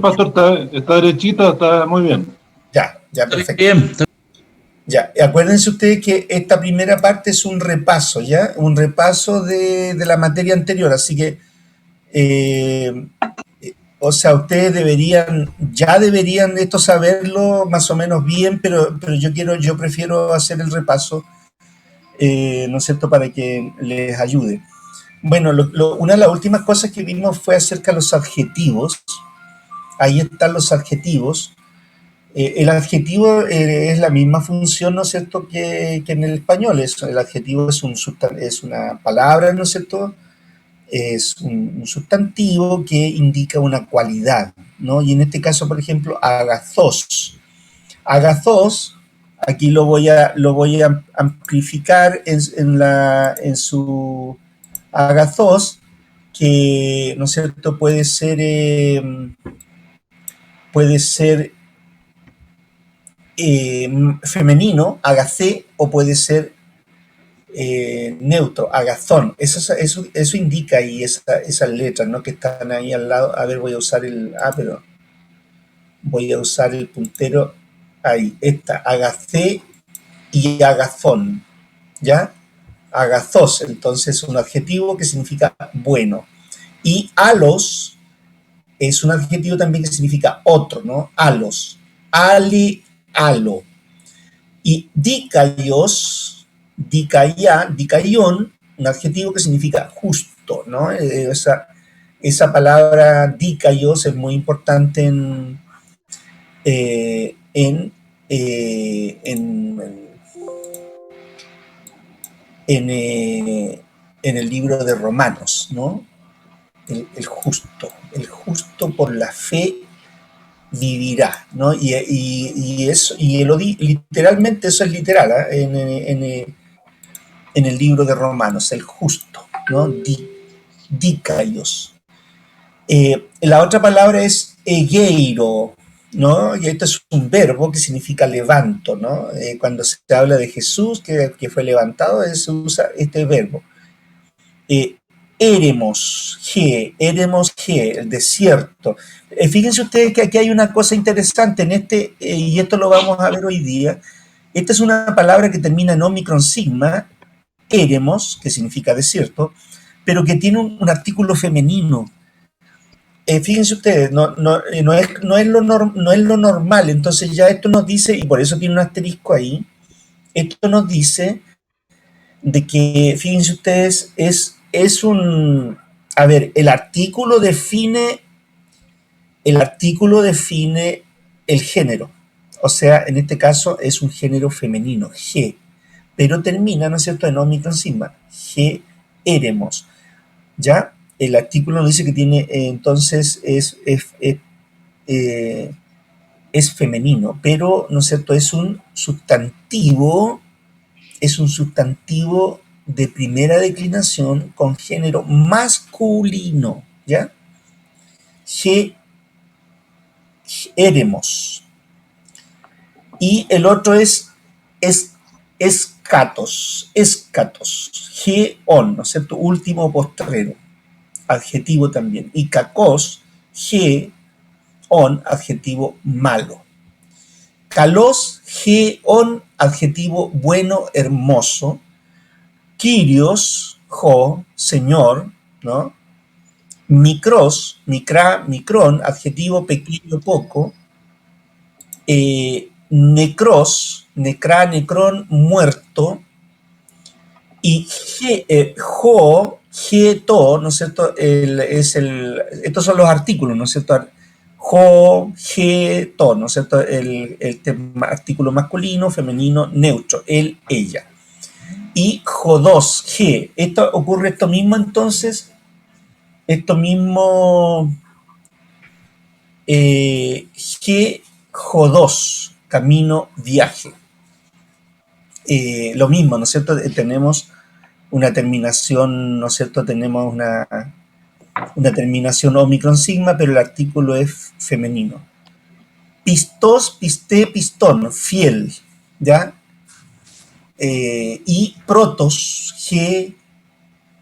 pastor, está derechito, está muy bien. Ya, perfecto. Bien. Ya, acuérdense ustedes que esta primera parte es un repaso, ¿ya? Un repaso de la materia anterior, así que, o sea, ustedes ya deberían esto saberlo más o menos bien, pero yo prefiero hacer el repaso, ¿no es cierto?, para que les ayude. Bueno, una de las últimas cosas que vimos fue acerca de los adjetivos. Ahí están los adjetivos. El adjetivo es la misma función, ¿no es cierto?, que en el español. El adjetivo es una palabra, ¿no es cierto?, es un sustantivo que indica una cualidad, ¿no? Y en este caso, por ejemplo, agazos. Agazos, aquí lo voy a amplificar en su agazos, que, ¿no es cierto?, puede ser femenino, agacé, o puede ser neutro, agazón. Eso indica ahí esas letras, ¿no?, que están ahí al lado. A ver, voy a usar voy a usar el puntero ahí. Esta, agacé y agazón, ¿ya? Agazos, entonces, es un adjetivo que significa bueno. Y alos es un adjetivo también que significa otro, ¿no? Alos, ali, alo. Y dikaios, dikaion, un adjetivo que significa justo, ¿no? Esa palabra dikaios es muy importante eh, en, eh, en, en, eh, en el libro de Romanos, ¿no? El justo por la fe vivirá, ¿no? Literalmente eso es literal, ¿eh? En el libro de Romanos, el justo, ¿no? Dikaios. La otra palabra es egeiro, ¿no? Y esto es un verbo que significa levanto, ¿no? Cuando se habla de Jesús que fue levantado, se usa este verbo. Eremos, el desierto. Fíjense ustedes que aquí hay una cosa interesante y esto lo vamos a ver hoy día. Esta es una palabra que termina en Omicron sigma, eremos, que significa desierto, pero que tiene un artículo femenino. Fíjense ustedes, no es lo normal. Entonces ya esto nos dice, y por eso tiene un asterisco ahí, esto nos dice de que, fíjense ustedes, a ver, el artículo define el género. O sea, en este caso es un género femenino, G, pero termina, ¿no es cierto?, en Omicron sigma, G, éremos, ¿ya? El artículo nos dice que tiene, entonces, es femenino, pero, ¿no es cierto?, es un sustantivo de primera declinación con género masculino, ¿ya? Éremos. Y el otro es escatos, geon, ¿no es cierto?, último postrero, adjetivo también. Y cacos, geon, adjetivo malo. Kalos, geon, adjetivo bueno, hermoso. Kyrios, señor, ¿no? Micros, micrón, adjetivo pequeño, poco. Necros, necrón, muerto. Y geto, ¿no es cierto? Estos son los artículos, ¿no es cierto? Geto, ¿no es cierto? El artículo masculino, femenino, neutro, él, ella. Y jodos, ocurre esto mismo entonces, jodos, camino, viaje. Lo mismo, ¿no es cierto? Tenemos una terminación, ¿no es cierto? Tenemos una terminación Omicron sigma, pero el artículo es femenino. Pistos, pisté, pistón, fiel, ¿ya? Y protos,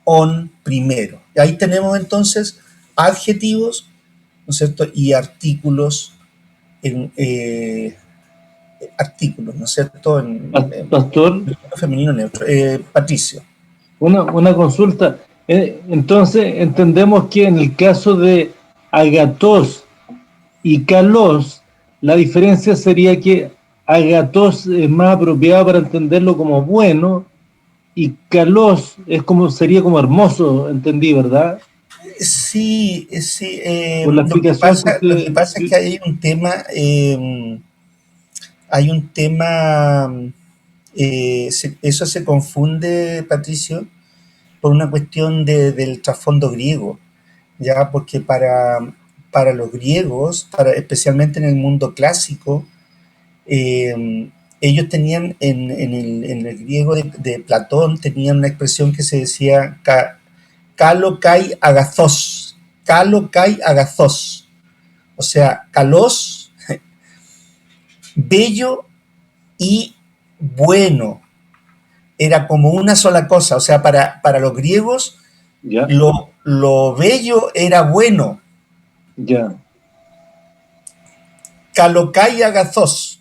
on, primero. Y ahí tenemos entonces adjetivos, es cierto? Y artículos artículos, ¿no es cierto? Pastor, Femenino neutro. Patricio. una consulta. Entonces, entendemos que en el caso de agatos y kalos, la diferencia sería que agatos es más apropiado para entenderlo como bueno y kalos sería como hermoso, entendí, ¿verdad? Sí, sí. Por la explicación que Lo que pasa es usted... que hay un tema, eso se confunde, Patricio, por una cuestión del trasfondo griego, ya, porque para los griegos, especialmente en el mundo clásico, ellos tenían en el griego de Platón, tenían una expresión que se decía kalo kai agathos, kalo kai agathos, o sea, kalos, bello y bueno, era como una sola cosa, o sea, para los griegos Ya, lo bello era bueno, ya. kalokai agathos.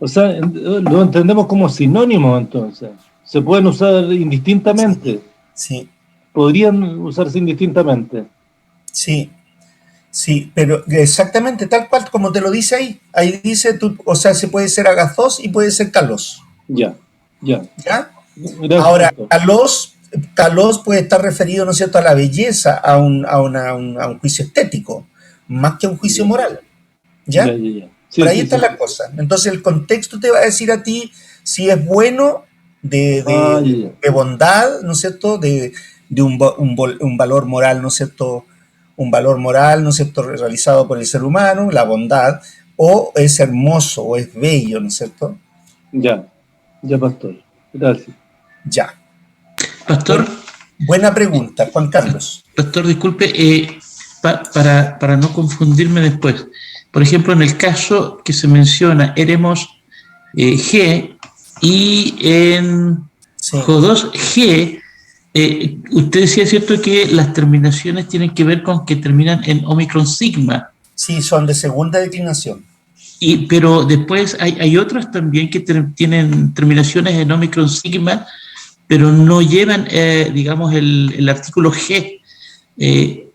O sea, lo entendemos como sinónimo entonces. Se pueden usar indistintamente. Sí, sí, Podrían usarse indistintamente. sí. Sí, pero exactamente tal cual como te lo dice ahí. Ahí dice, o sea, se puede ser agathos y puede ser kalos. Ya, ya. ¿Ya? Gracias, Ahora, pastor. kalos puede estar referido, ¿no es cierto?, a la belleza, a un juicio estético, más que a un juicio Ya, moral. ya, ¿Ya? ya, ya. Por Sí, ahí sí, está sí. la cosa. Entonces, el contexto te va a decir a ti si es bueno Ah, ya, ya. de bondad, ¿no es cierto?, de un valor moral, ¿no es cierto?, un valor moral, ¿no es cierto?, realizado por el ser humano, la bondad, o es hermoso, o es bello, ¿no es cierto? Ya, ya, pastor. Gracias. Ya. Pastor, Buen- buena pregunta, Juan Carlos. pastor, disculpe, para no confundirme después. Por ejemplo, en el caso que se menciona, éremos G y en Sí, J2 G, usted decía, ¿cierto?, que las terminaciones tienen que ver con que terminan en Omicron Sigma. sí, son de segunda declinación. Pero después hay otras también que tienen terminaciones en Omicron Sigma, pero no llevan, digamos, el artículo G. Eh,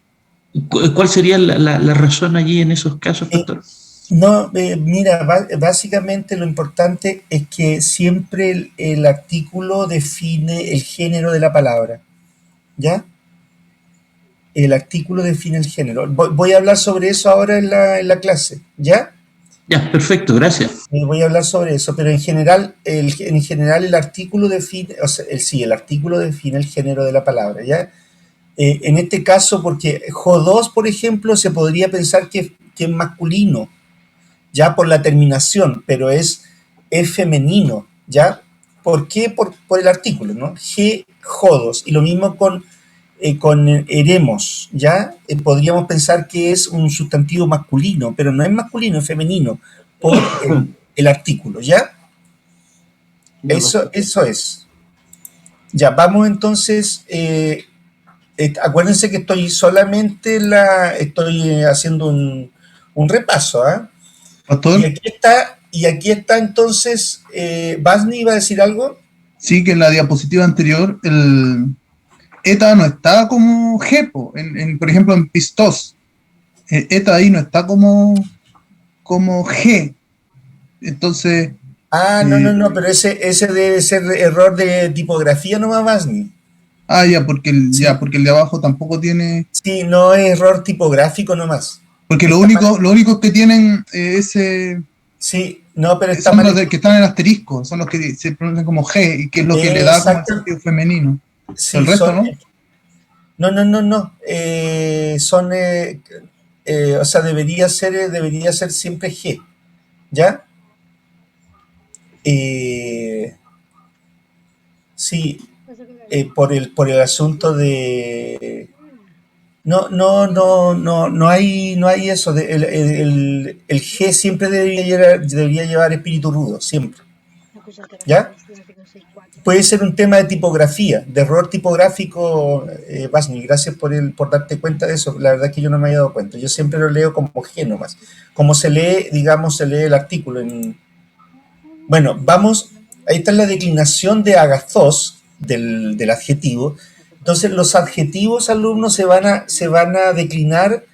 ¿Cuál sería la razón allí en esos casos, Eh, pastor? No, mira, básicamente lo importante es que siempre el artículo define el género de la palabra, ¿ya? El artículo define el género. Voy a hablar sobre eso ahora en la clase, ¿ya? Ya, perfecto, gracias. Voy a hablar sobre eso, pero en general el artículo define, o sea, sí, el artículo define el género de la palabra, ¿ya? En este caso, porque J2, por ejemplo, se podría pensar que es masculino, ya por la terminación, pero es femenino, ¿ya? ¿Por qué? Por el artículo, ¿no? G, jodos. Y lo mismo con eremos, ¿ya? Podríamos pensar que es un sustantivo masculino, pero no es masculino, es femenino, por el artículo, ¿ya? Ya, pastor. Eso es. Ya, vamos entonces. Acuérdense que estoy haciendo un repaso, ¿ah? Pastor, Y aquí está entonces, Basni iba a decir algo. sí que en la diapositiva anterior el ETA no está como GEPO, por ejemplo en Pistos. ETA ahí no está como G. Entonces, Ah, no, no, eh, no, pero ese debe ser error de tipografía nomás, Basni. ya, Sí, porque el de abajo tampoco tiene. sí, no es error tipográfico nomás. Porque Está mal. lo único que tienen ese Sí, no, pero está son mal. los que están en asterisco, son los que se pronuncian como G, y que es lo que le da como el Exacto. sentido femenino. El Sí, resto, ¿no? no, no, no, no. Son, o sea, debería ser siempre G, ¿ya? Eh, sí, por el asunto de. No, no, no, no, no hay eso. El G siempre debería llevar espíritu rudo, siempre. ¿Ya? puede ser un tema de tipografía, de error tipográfico. Basni, gracias por darte cuenta de eso. La verdad es que yo no me había dado cuenta. Yo siempre lo leo como G nomás. Como se lee, digamos, se lee el artículo. Bueno, vamos, ahí está la declinación de agazos del adjetivo. Entonces, los adjetivos, alumnos, se van a declinar,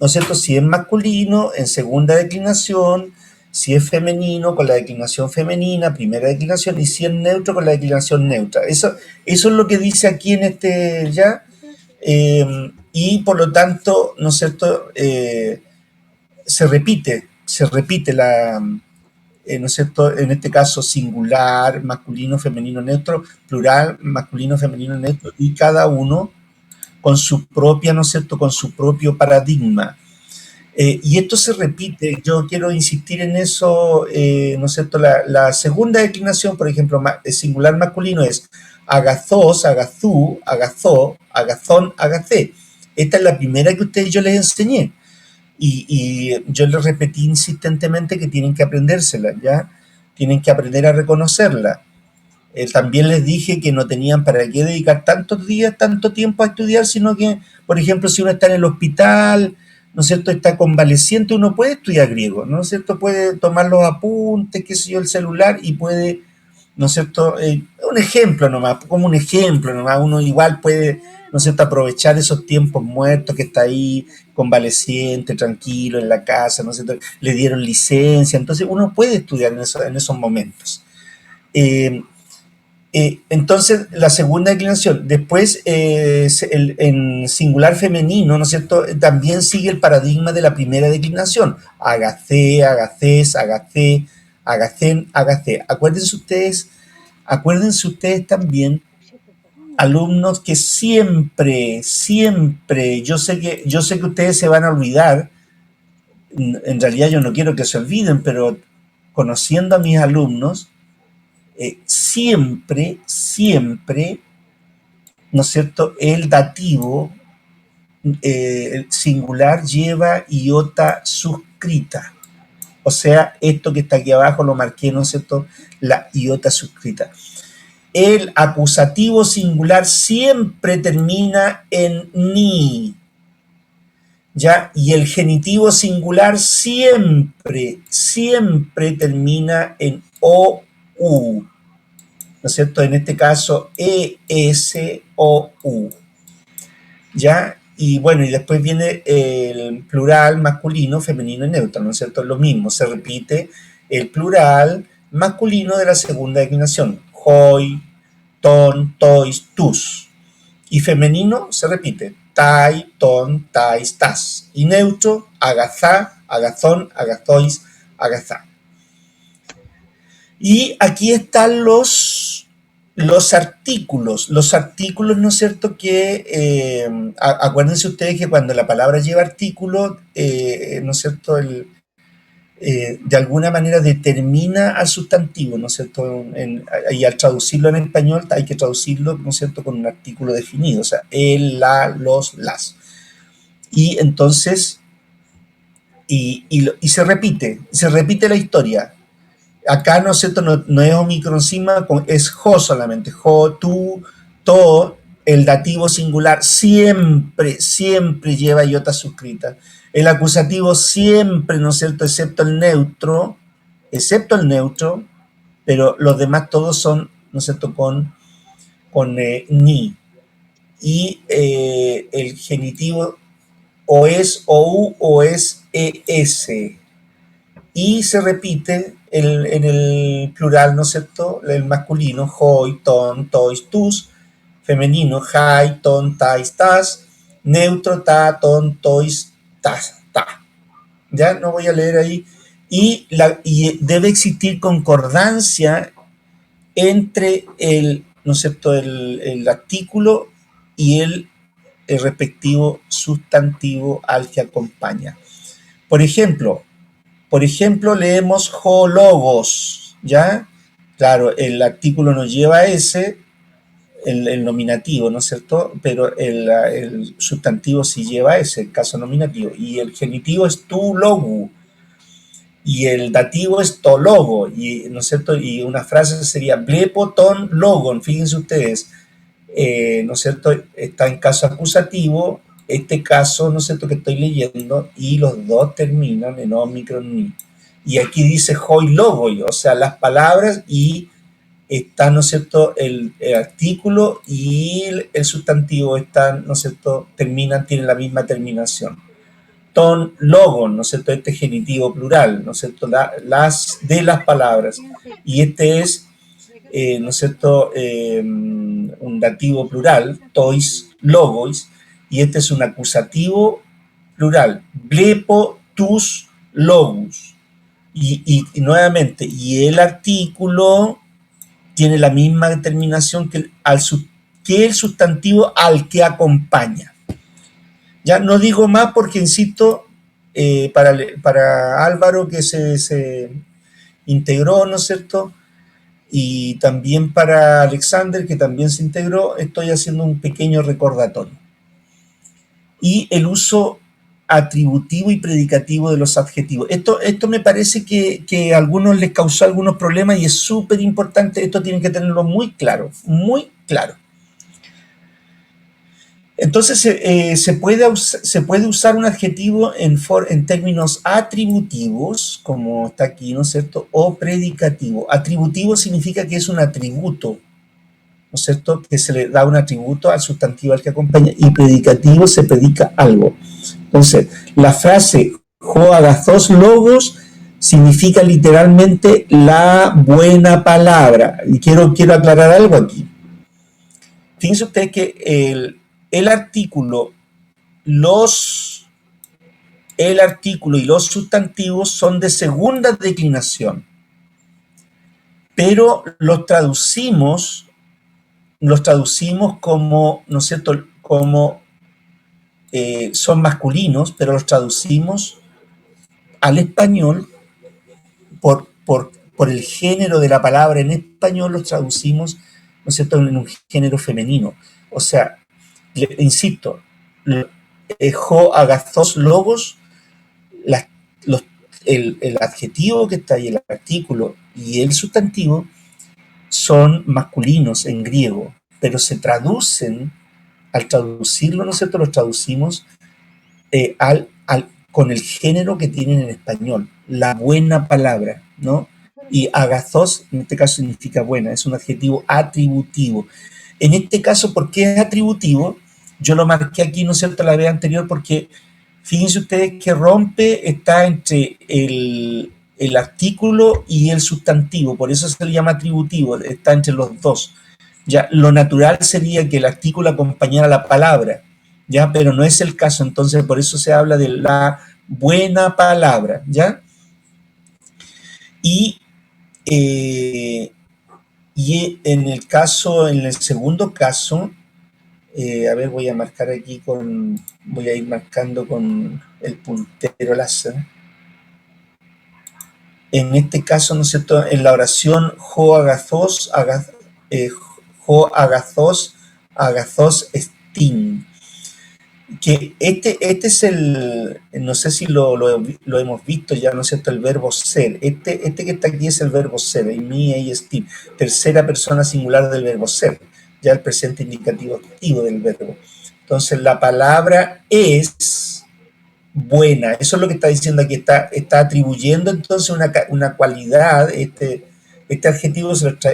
¿no es cierto? Si es masculino, en segunda declinación; si es femenino, con la declinación femenina, primera declinación; y si es neutro, con la declinación neutra. Eso es lo que dice aquí en este ya. Y por lo tanto, ¿no es cierto? Se repite la, ¿no es cierto? En este caso, singular, masculino, femenino, neutro; plural, masculino, femenino, neutro, y cada uno con su propia, ¿no es cierto?, con su propio paradigma. Y esto se repite, yo quiero insistir en eso, ¿no es cierto? La segunda declinación, por ejemplo, singular masculino es agazós, agazú, agazó, agazón, agacé. Esta es la primera que yo les enseñé. Y yo les repetí insistentemente que tienen que aprendérsela, ¿ya? Tienen que aprender a reconocerla. También les dije que no tenían para qué dedicar tantos días, tanto tiempo a estudiar, sino que, por ejemplo, si uno está en el hospital, ¿no es cierto?, está convaleciente, uno puede estudiar griego, ¿no es cierto?, puede tomar los apuntes, qué sé yo, el celular, y puede, ¿no es cierto?, un ejemplo nomás, como un ejemplo nomás, uno igual puede, ¿no es cierto?, aprovechar esos tiempos muertos que está ahí, convaleciente, tranquilo, en la casa, ¿no es cierto?, le dieron licencia, entonces uno puede estudiar en esos momentos. Entonces, la segunda declinación. Después, en singular femenino, ¿no es cierto?, también sigue el paradigma de la primera declinación. Agacé, agacés, agacé, agacén, agacé. Acuérdense ustedes también, alumnos, que siempre, yo sé que ustedes se van a olvidar. En realidad yo no quiero que se olviden, pero conociendo a mis alumnos, siempre, ¿no es cierto?, el dativo el singular lleva iota suscrita. O sea, esto que está aquí abajo lo marqué, ¿no es cierto?, la iota suscrita. El acusativo singular siempre termina en ni, ¿ya? Y el genitivo singular siempre termina en o, u. ¿No es cierto? En este caso, E-S-O-U. ¿Ya? Y bueno, y después viene el plural masculino, femenino y neutro, ¿no es cierto? Lo mismo, se repite el plural masculino de la segunda declinación. Hoi, ton, tois, tus. Y femenino se repite. Tai, ton, tais, tas. Y neutro, agazá, agazón, agazois, agazá. Y aquí están los artículos, ¿no es cierto?, que acuérdense ustedes que cuando la palabra lleva artículo, ¿no es cierto?, de alguna manera determina al sustantivo, ¿no es cierto?, y al traducirlo en español hay que traducirlo, ¿no es cierto?, con un artículo definido, o sea, el, la, los, las. Y entonces, y se repite la historia. Acá, ¿no es cierto?, no es omicroncima, es jo solamente. Jo, tú, to, el dativo singular siempre lleva iota suscrita. El acusativo siempre, ¿no es cierto?, excepto el neutro, pero los demás todos son, ¿no es cierto?, con ni. Y el genitivo o es OU o es ES. Y se repite en el plural, ¿no es cierto?, el masculino, hoi, ton, tois, tus; femenino, hai, ton, tais, tas; neutro, ta, ton, tois, tas, ta. Ya no voy a leer ahí. Y debe existir concordancia entre ¿no es cierto?, el artículo y el respectivo sustantivo al que acompaña. Por ejemplo, leemos hologos, ¿ya? Claro, el artículo no lleva ese, el nominativo, ¿no es cierto?, pero el sustantivo sí lleva ese, el caso nominativo. Y el genitivo es tu logu. y el dativo es to logo, y, ¿no es cierto? Y una frase sería blepo ton logon, fíjense ustedes, ¿no es cierto? Está en caso acusativo, este caso, ¿no es cierto?, que estoy leyendo, y los dos terminan en omicron ni. Y aquí dice hoi logoi, o sea, las palabras, y está, ¿no es cierto?, el artículo y el sustantivo están, ¿no es cierto?, tienen la misma terminación. Ton logon, ¿no es cierto?, este genitivo plural, ¿no es cierto?, de las palabras. Y este es, ¿no es cierto?, un dativo plural, tois logois, y este es un acusativo plural, blepo tus logus. Y nuevamente, y el artículo tiene la misma determinación que el sustantivo al que acompaña. Ya no digo más porque, insisto, para Álvaro, que se integró, ¿no es cierto?, y también para Alexander, que también se integró, estoy haciendo un pequeño recordatorio. Y el uso atributivo y predicativo de los adjetivos. Esto me parece que a algunos les causó algunos problemas y es súper importante. Esto tienen que tenerlo muy claro, muy claro. Entonces, se puede usar un adjetivo en términos atributivos, como está aquí, ¿no es cierto?, o predicativo. Atributivo significa que es un atributo, ¿no es cierto?, que se le da un atributo al sustantivo al que acompaña, y predicativo se predica algo. Entonces, la frase ho agazos logos significa literalmente la buena palabra. Y quiero aclarar algo aquí. Fíjense ustedes que el artículo y los sustantivos son de segunda declinación, pero los traducimos como, ¿no es cierto?, como son masculinos, pero los traducimos al español por el género de la palabra en español, los traducimos, ¿no es cierto?, en un género femenino. O sea, insisto, ho agazos logos, el adjetivo que está ahí, el artículo y el sustantivo son masculinos en griego, pero se traducen, al traducirlo, ¿no es cierto?, los traducimos con el género que tienen en español, la buena palabra, ¿no? Y agazos, en este caso, significa buena, es un adjetivo atributivo. En este caso, ¿por qué es atributivo? Yo lo marqué aquí, ¿no es cierto?, la vez anterior, porque fíjense ustedes que rompe está entre el artículo y el sustantivo, por eso se le llama atributivo, está entre los dos. Ya, lo natural sería que el artículo acompañara la palabra, ¿ya? Pero no es el caso, entonces por eso se habla de la buena palabra, ¿ya? Y en el segundo caso, a ver, voy a ir marcando con el puntero láser. En este caso, ¿no es cierto?, en la oración ho agazos estin, que este es no sé si lo hemos visto ya, ¿no es cierto?, el verbo ser. Este que está aquí es el verbo ser, en mi, ei, estin, tercera persona singular del verbo ser, ya el presente indicativo activo del verbo. Entonces, la palabra es buena, eso es lo que está diciendo aquí, está atribuyendo entonces una cualidad, este adjetivo se lo está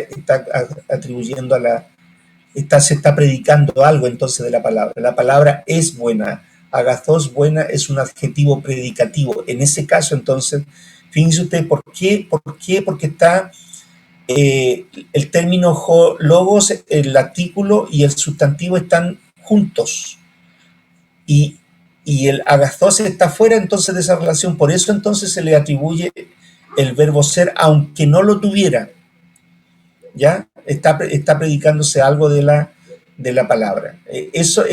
atribuyendo se está predicando algo entonces de la palabra. La palabra es buena, agazos buena es un adjetivo predicativo. En ese caso, entonces, fíjense ustedes, ¿por qué? Porque está el término logos, el artículo y el sustantivo están juntos. Y el agazos está fuera entonces de esa relación, por eso entonces se le atribuye el verbo ser, aunque no lo tuviera. ¿Ya? Está predicándose algo de la palabra. Eso,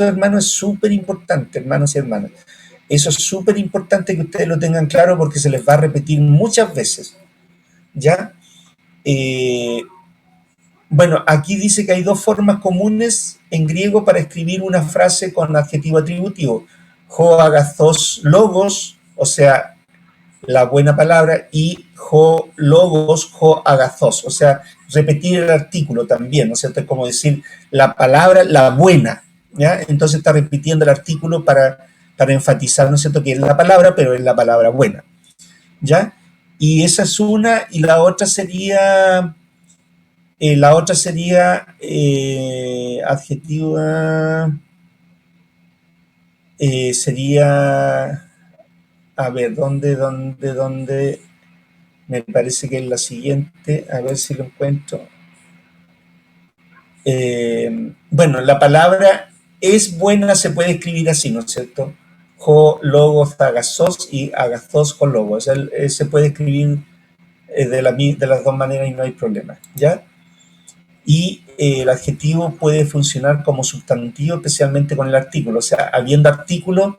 hermano, es súper importante, hermanos y hermanas. Eso es súper importante que ustedes lo tengan claro porque se les va a repetir muchas veces. ¿Ya? Bueno, aquí dice que hay dos formas comunes en griego para escribir una frase con adjetivo atributivo. Ho agazos logos, o sea, la buena palabra, y ho logos, ho agathos, o sea, repetir el artículo también, ¿no es cierto? Es como decir la palabra, la buena, ¿ya? Entonces está repitiendo el artículo para enfatizar, ¿no es cierto?, que es la palabra, pero es la palabra buena, ¿ya? Y esa es una, y la otra sería adjetiva, sería, a ver, ¿dónde? Me parece que es la siguiente, a ver si lo encuentro. Bueno, la palabra es buena se puede escribir así, ¿no es cierto? Jo, logos, agazos y agazos, jo, logos. O sea, se puede escribir de las dos maneras y no hay problema, ¿ya? Y el adjetivo puede funcionar como sustantivo, especialmente con el artículo. O sea, habiendo artículo,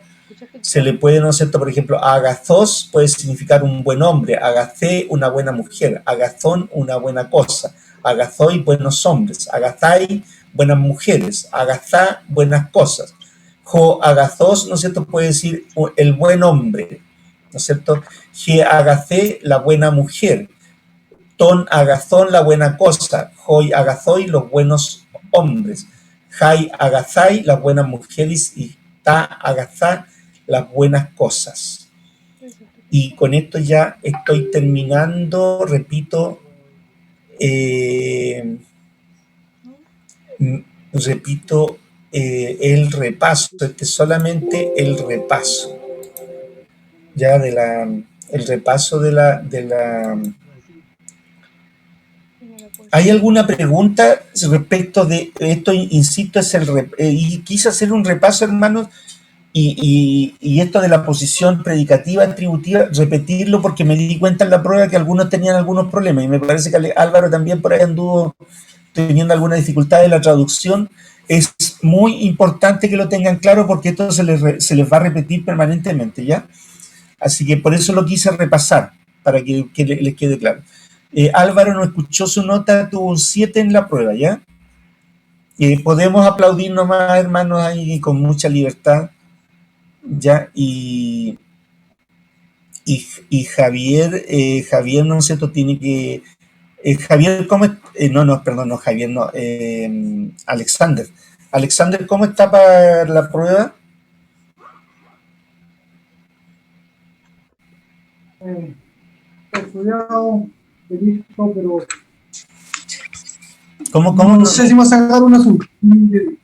se le puede, ¿no es cierto? Por ejemplo, agazos puede significar un buen hombre, agacé, una buena mujer, agazón, una buena cosa, agazoi, buenos hombres, agazai, buenas mujeres, agazá, buenas cosas. Jo agazos, ¿no es cierto? Puede decir el buen hombre, ¿no es cierto? Je agacé, la buena mujer. Ton agazón, la buena cosa. Hoi agazoi, los buenos hombres. Jai agazai, las buenas mujeres. Y ta agazá, las buenas cosas. Y con esto ya estoy terminando, repito, el repaso. Este es solamente el repaso, ya el repaso de la. ¿Hay alguna pregunta respecto de esto? Insisto, y quise hacer un repaso, hermanos, y esto de la posición predicativa atributiva, repetirlo porque me di cuenta en la prueba que algunos tenían algunos problemas, y me parece que Álvaro también por ahí anduvo teniendo alguna dificultad en la traducción. Es muy importante que lo tengan claro porque esto se les va a repetir permanentemente, ¿ya? Así que por eso lo quise repasar, para que les quede claro. Álvaro no escuchó su nota, tuvo un 7 en la prueba, ¿ya? Podemos aplaudir nomás, hermanos, ahí con mucha libertad, ¿ya? Y Javier, no sé, tiene que... Javier, ¿cómo es? No, Javier, no. Alexander. Alexander, ¿cómo está para la prueba? Estudiado, listo, pero ¿Cómo? no sé si va a sacar un azul. Me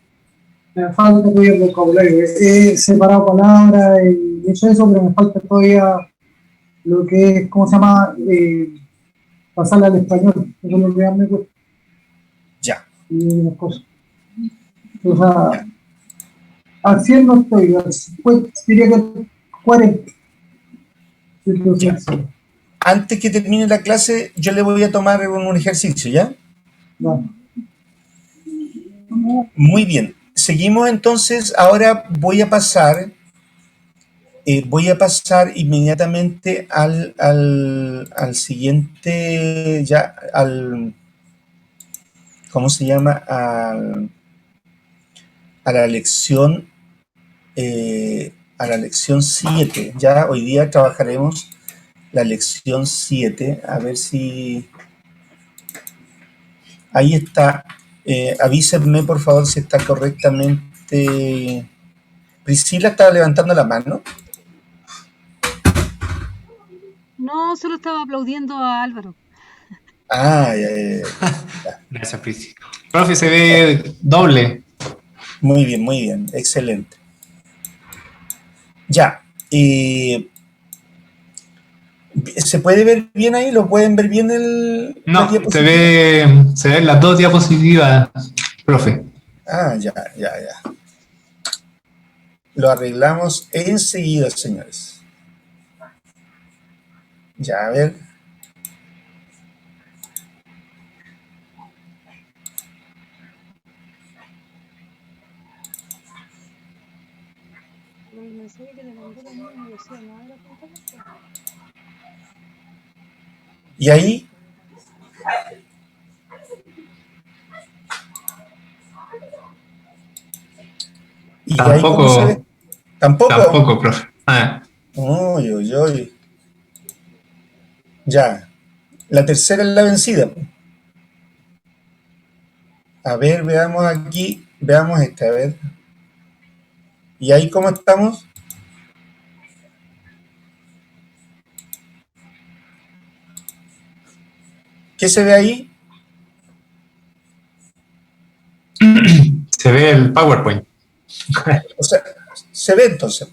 falta todavía el vocabulario. He separado palabras y he hecho eso, pero me falta todavía lo que es, ¿cómo se llama? Pasarla al español. Eso es lo que más me cuesta. Ya. Y unas cosas. O sea, al 100 no estoy, pues diría que 40. Ya. Antes que termine la clase, yo le voy a tomar un ejercicio, ¿ya? No. Muy bien. Seguimos entonces. Ahora voy a pasar inmediatamente al siguiente, ya ¿cómo se llama? A la lección 7. Ya hoy día trabajaremos la lección 7. A ver si... Ahí está. Avísenme, por favor, si está correctamente. Priscila estaba levantando la mano. No, solo estaba aplaudiendo a Álvaro. Ah, ya. Gracias, Priscila. Profe, se ve doble. Muy bien, excelente. Ya. ¿Se puede ver bien ahí? ¿Lo pueden ver bien No, se ven las dos diapositivas, profe. Ah, ya. Lo arreglamos enseguida, señores. Ya, a ver. El mensaje que le mandé a mí no decía nada de la conferencia. ¿Y ahí? ¿Y Tampoco, ahí cómo se ve? ¿Tampoco? Tampoco, profe. Uy. Ya. La tercera es la vencida. A ver, veamos aquí. Veamos esta, a ver. ¿Y ahí cómo estamos? ¿Qué se ve ahí? Se ve el PowerPoint. O sea, se ve entonces.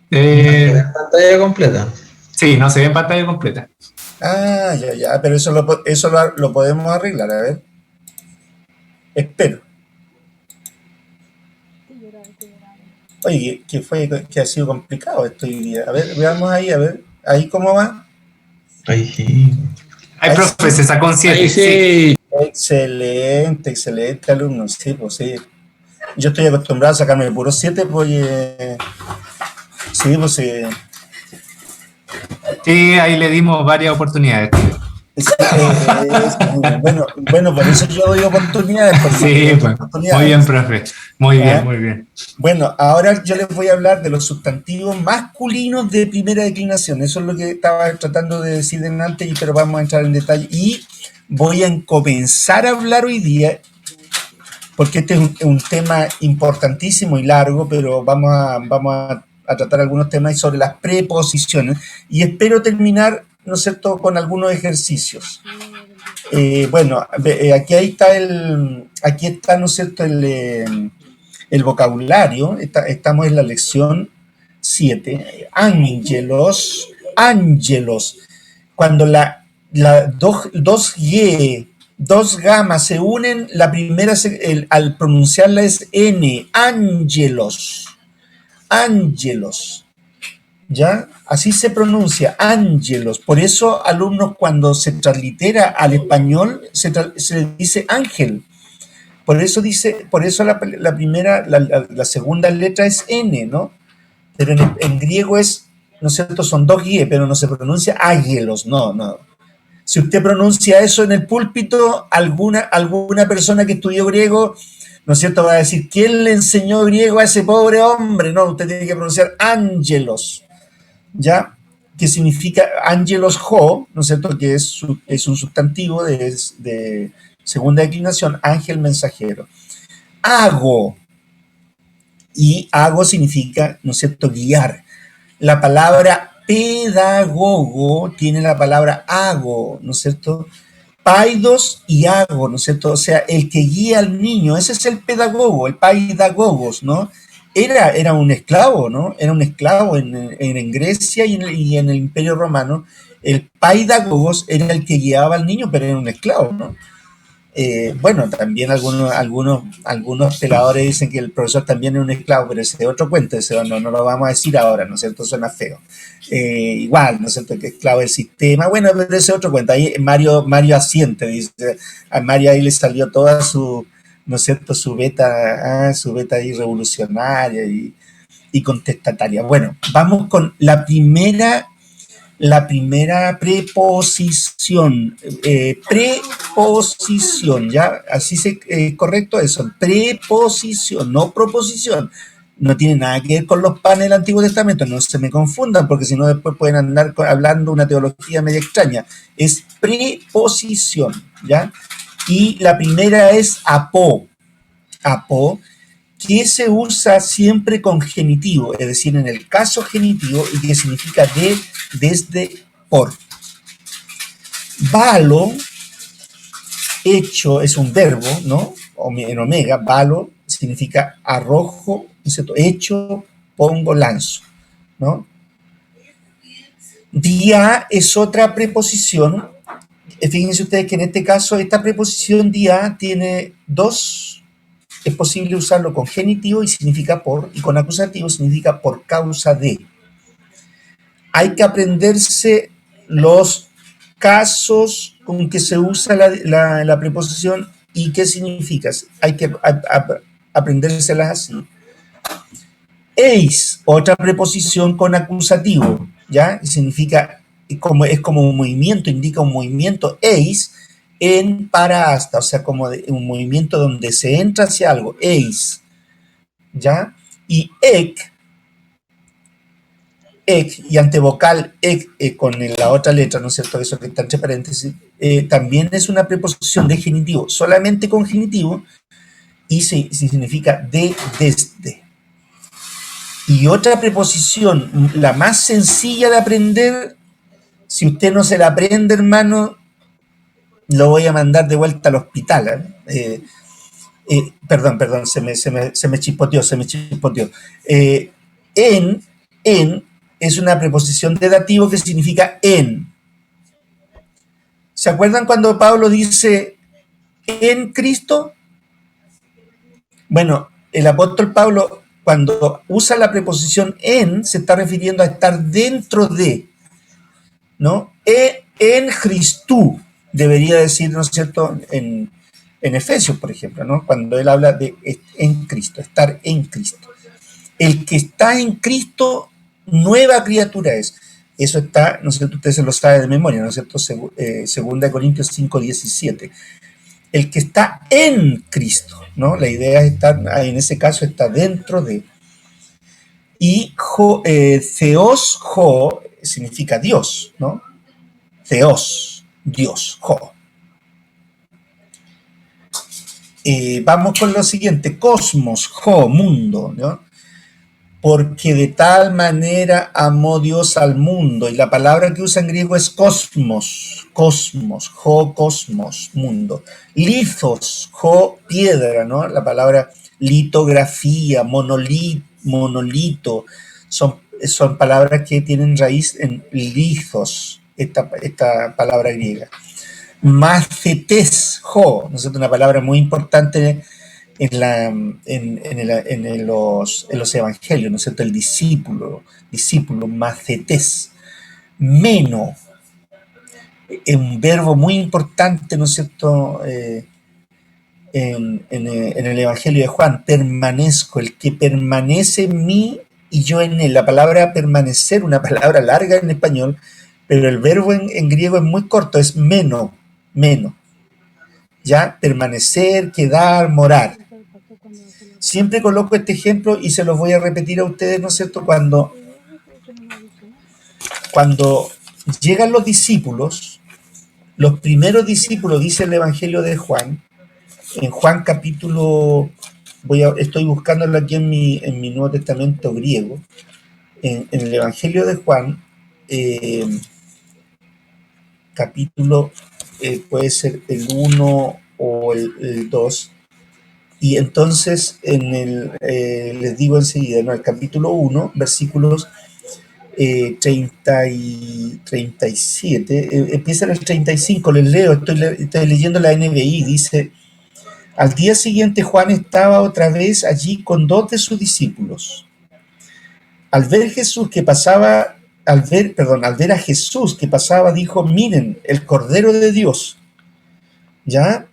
Pantalla completa. Sí, no se ve en pantalla completa. Ah, ya, pero eso lo podemos arreglar, a ver. Espero. Oye, que ha sido complicado esto hoy día. A ver, veamos ahí, a ver. ¿Ahí cómo va? Ahí sí. Ay, profe, se sacó un 7. Ahí sí. Excelente alumno. Sí, pues sí. Yo estoy acostumbrado a sacarme el puro 7, pues sí, pues sí. Sí, ahí le dimos varias oportunidades. Bueno, por eso yo doy oportunidades. Sí, pues, muy bien, profe. Muy bien, muy bien. Bueno, ahora yo les voy a hablar de los sustantivos masculinos de primera declinación. Eso es lo que estaba tratando de decir antes, pero vamos a entrar en detalle. Y voy a comenzar a hablar hoy día, porque este es un tema importantísimo y largo, pero vamos a tratar algunos temas sobre las preposiciones. Y espero terminar, ¿no es cierto?, con algunos ejercicios. Aquí está, ¿no es cierto?, el vocabulario. Estamos en la lección 7. Ángelos. Cuando dos gamas se unen, la primera al pronunciarla es N. Ángelos. ¿Ya? Así se pronuncia, ángelos. Por eso, alumnos, cuando se translitera al español, se dice ángel. Por eso la segunda letra es N, ¿no? Pero en griego es, ¿no es cierto?, son dos guíes, pero no se pronuncia ángelos, no. Si usted pronuncia eso en el púlpito, alguna persona que estudió griego, ¿no es cierto?, va a decir, ¿quién le enseñó griego a ese pobre hombre? No, usted tiene que pronunciar ángelos. ¿Ya? Que significa ángelos ho, ¿no es cierto?, que es un sustantivo de segunda declinación, ángel mensajero. Hago, y hago significa, ¿no es cierto?, guiar. La palabra pedagogo tiene la palabra hago, ¿no es cierto?, paidos y hago, ¿no es cierto?, o sea, el que guía al niño, ese es el pedagogo, el paidagogos, ¿no? Era un esclavo, ¿no? Era un esclavo en Grecia y en el Imperio Romano. El paidagogos era el que guiaba al niño, pero era un esclavo, ¿no? También algunos peladores dicen que el profesor también es un esclavo, pero ese es otro cuento, ese no lo vamos a decir ahora, ¿no es cierto? Suena feo. Igual, ¿no es cierto?, que esclavo del sistema. Bueno, pero ese es otro cuento. Ahí Mario asiente, dice. A Mario ahí le salió toda su, ¿no es cierto?, su beta ahí revolucionaria y contestataria. Bueno, vamos con la primera preposición. Preposición, ¿ya? Así correcto eso. Preposición, no proposición. No tiene nada que ver con los panes del Antiguo Testamento, no se me confundan, porque si no después pueden andar hablando una teología media extraña. Es preposición, ¿ya? Y la primera es apó, que se usa siempre con genitivo, es decir, en el caso genitivo, y que significa de, desde, por. Valo, hecho, es un verbo, ¿no? En omega, valo significa arrojo, ¿cierto?, hecho, pongo, lanzo, ¿no? Día es otra preposición. Fíjense ustedes que en este caso esta preposición día tiene dos. Es posible usarlo con genitivo y significa por, y con acusativo significa por causa de. Hay que aprenderse los casos con que se usa la preposición y qué significa. Hay que aprendérselas así. Eis, otra preposición con acusativo, ¿ya? Significa, es como un movimiento, indica un movimiento. Eis en para hasta, o sea, como un movimiento donde se entra hacia algo. Eis, ¿ya? Y ek ek, y antevocal ek, con la otra letra, ¿no es cierto? Eso que está entre paréntesis, también es una preposición de genitivo, solamente con genitivo, y significa de, desde. Y otra preposición, la más sencilla de aprender, si usted no se la aprende, hermano, lo voy a mandar de vuelta al hospital. Perdón, se me chispoteó. En es una preposición de dativo que significa en. ¿Se acuerdan cuando Pablo dice en Cristo? Bueno, el apóstol Pablo, cuando usa la preposición en, se está refiriendo a estar dentro de, ¿no? En Cristo, debería decir, ¿no es cierto?, en Efesios, por ejemplo, ¿no? Cuando él habla de en Cristo, estar en Cristo. El que está en Cristo, nueva criatura es. Eso está, ¿no es cierto?, usted se lo sabe de memoria, ¿no es cierto?, 2 Corintios 5:17. El que está en Cristo, ¿no? La idea es estar, en ese caso, está dentro de. Y Theos, significa Dios, ¿no? Theos, Dios, vamos con lo siguiente, cosmos, mundo, ¿no? Porque de tal manera amó Dios al mundo, y la palabra que usa en griego es cosmos, cosmos, mundo. Lithos, piedra, ¿no? La palabra litografía, monolito, son palabras que tienen raíz en lithos, esta palabra griega. Macetes, ¿no es cierto? Una palabra muy importante en los evangelios, ¿no es cierto? El discípulo, macetes. Meno, un verbo muy importante, ¿no es cierto?, en el evangelio de Juan, permanezco, el que permanece en mí y yo en él. La palabra permanecer, una palabra larga en español, pero el verbo en griego es muy corto, es meno, ya, permanecer, quedar, morar. Siempre coloco este ejemplo y se los voy a repetir a ustedes, ¿no es cierto? Cuando llegan los discípulos, los primeros discípulos, dice el Evangelio de Juan, en Juan capítulo, estoy buscándolo aquí en mi Nuevo Testamento griego, en el Evangelio de Juan, capítulo, puede ser el 1 o el 2, y entonces les digo enseguida, ¿no? El capítulo 1, versículos 30 y 37, empieza en el 35, les leo, estoy leyendo la NBI, dice: al día siguiente Juan estaba otra vez allí con 2 de sus discípulos. Al ver a Jesús que pasaba, dijo: miren, el Cordero de Dios. ¿Ya?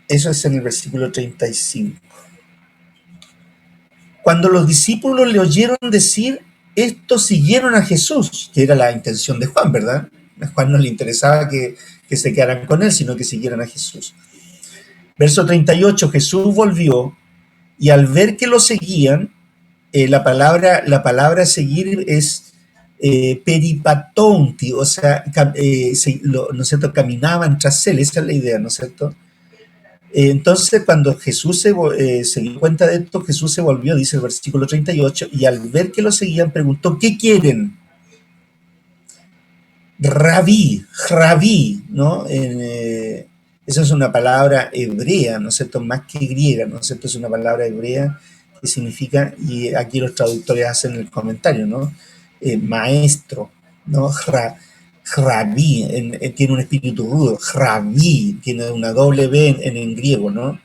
Eso es en el versículo 35. Cuando los discípulos le oyeron decir esto, siguieron a Jesús, que era la intención de Juan, ¿verdad? A Juan no le interesaba que se quedaran con él, sino que siguieran a Jesús. Verso 38, Jesús volvió, y al ver que lo seguían, la palabra seguir es peripatonti, o sea, ¿no es cierto?, caminaban tras él, esa es la idea, ¿no es cierto? Entonces, cuando Jesús se dio cuenta de esto, Jesús se volvió, dice el versículo 38, y al ver que lo seguían, preguntó: ¿qué quieren? Rabí, ¿no? Esa es una palabra hebrea, ¿no es cierto?, más que griega, ¿no es cierto? Es una palabra hebrea que significa, y aquí los traductores hacen el comentario, ¿no? Maestro, ¿no? Rabí, tiene un espíritu rudo, Rabí, tiene una doble B en griego, ¿no?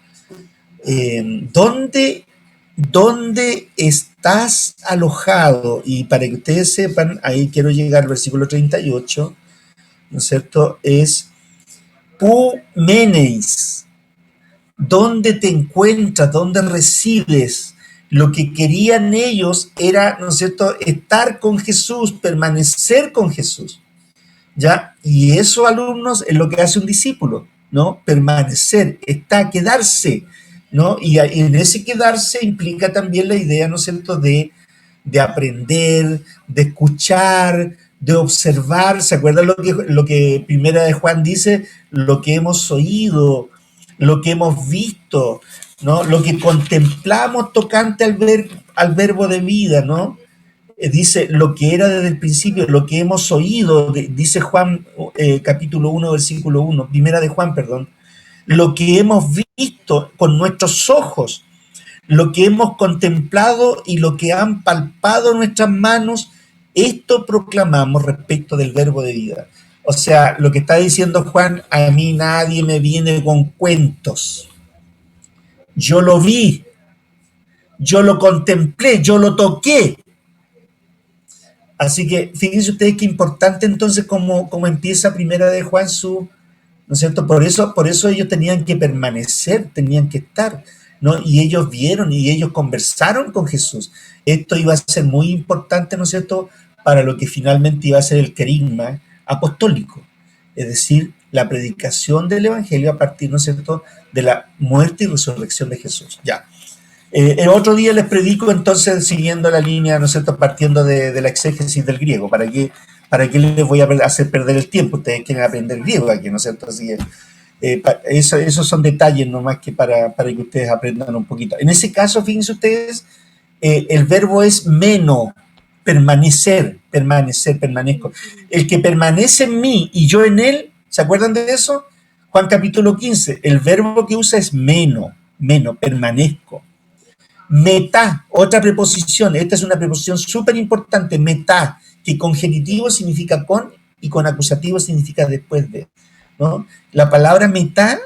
¿Dónde estás alojado? Y para que ustedes sepan, ahí quiero llegar al versículo 38, ¿no es cierto? Es Pumeneis, ¿dónde te encuentras? ¿Dónde resides? Lo que querían ellos era, ¿no es cierto?, estar con Jesús, permanecer con Jesús. ¿Ya? Y eso, alumnos, es lo que hace un discípulo, ¿no? Permanecer, quedarse. ¿no? Y en ese quedarse implica también la idea, ¿no es cierto?, de aprender, de escuchar, de observar. ¿Se acuerdan lo que Primera de Juan dice? Lo que hemos oído, lo que hemos visto, ¿no? Lo que contemplamos tocante al verbo de vida, ¿no? Dice lo que era desde el principio, lo que hemos oído, dice Juan capítulo 1, versículo 1, Primera de Juan, perdón, lo que hemos visto con nuestros ojos, lo que hemos contemplado y lo que han palpado nuestras manos, esto proclamamos respecto del verbo de vida. O sea, lo que está diciendo Juan, a mí nadie me viene con cuentos. Yo lo vi, yo lo contemplé, yo lo toqué. Así que fíjense ustedes qué importante entonces cómo empieza Primera de Juan ¿no es cierto? Por eso ellos tenían que permanecer, tenían que estar, ¿no? Y ellos vieron y ellos conversaron con Jesús. Esto iba a ser muy importante, ¿no es cierto?, para lo que finalmente iba a ser el querigma apostólico, es decir, la predicación del Evangelio a partir, ¿no es cierto?, de la muerte y resurrección de Jesús. Ya. El otro día les predico entonces siguiendo la línea, ¿no es cierto?, partiendo de la exégesis del griego. ¿Para qué les voy a hacer perder el tiempo? Ustedes quieren aprender griego aquí, ¿no es cierto? Así que esos son detalles nomás que para que ustedes aprendan un poquito. En ese caso, fíjense ustedes, el verbo es meno, permanecer, permanezco. El que permanece en mí y yo en él, ¿se acuerdan de eso? Juan capítulo 15, el verbo que usa es meno, permanezco. Metá, otra preposición, esta es una preposición súper importante, metá, que con genitivo significa con y con acusativo significa después de, ¿no? La palabra metá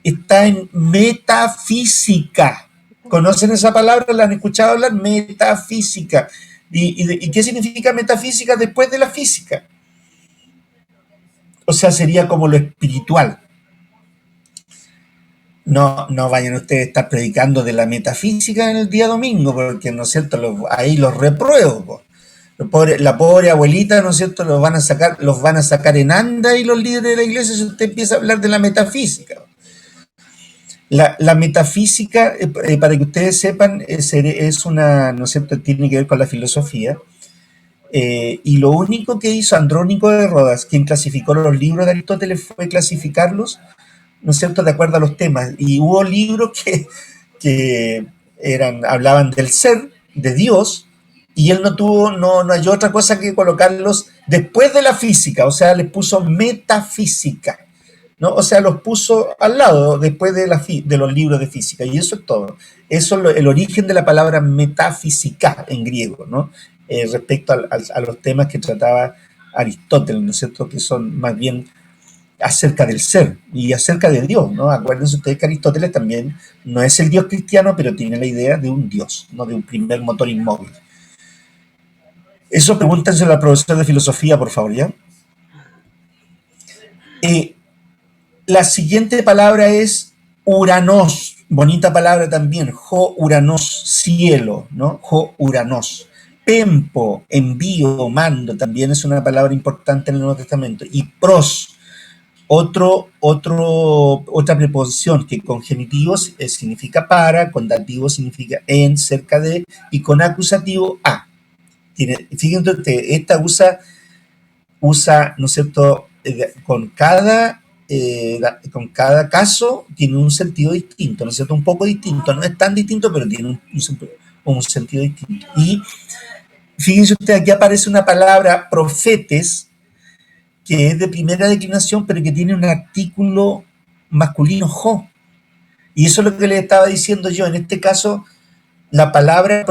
está en metafísica. ¿Conocen esa palabra? ¿La han escuchado hablar? Metafísica. ¿Y qué significa metafísica después de la física? O sea, sería como lo espiritual. No vayan ustedes a estar predicando de la metafísica en el día domingo, porque, ¿no es cierto?, ahí los repruebo. La pobre abuelita, ¿no es cierto?, los van a sacar en anda y los líderes de la iglesia si usted empieza a hablar de la metafísica. La metafísica, para que ustedes sepan, es una, ¿no es cierto?, tiene que ver con la filosofía. Y lo único que hizo Andrónico de Rodas, quien clasificó los libros de Aristóteles, fue clasificarlos, ¿no es cierto?, de acuerdo a los temas. Y hubo libros que hablaban del ser, de Dios, y él no halló otra cosa que colocarlos después de la física, o sea, les puso metafísica, ¿no? O sea, los puso al lado, después de los libros de física, y eso es todo. Eso es el origen de la palabra metafísica en griego, ¿no? Respecto a los temas que trataba Aristóteles, ¿no es cierto?, que son más bien acerca del ser y acerca de Dios, ¿no? Acuérdense ustedes que Aristóteles también no es el Dios cristiano, pero tiene la idea de un Dios, no de un primer motor inmóvil. Eso pregúntenselo al profesor de filosofía, por favor, ¿ya? La siguiente palabra es uranos, bonita palabra también, jo uranos, cielo, ¿no? Jo uranos. Pempo, envío, mando, también es una palabra importante en el Nuevo Testamento. Y pros, otra preposición que con genitivos significa para, con dativo significa en, cerca de, y con acusativo a. Fíjense ustedes, esta usa, ¿no es cierto?, con cada caso tiene un sentido distinto, ¿no es cierto?, un poco distinto, no es tan distinto, pero tiene un sentido distinto. Y fíjense ustedes, aquí aparece una palabra profetes, que es de primera declinación, pero que tiene un artículo masculino jo. Y eso es lo que les estaba diciendo yo. En este caso, la palabra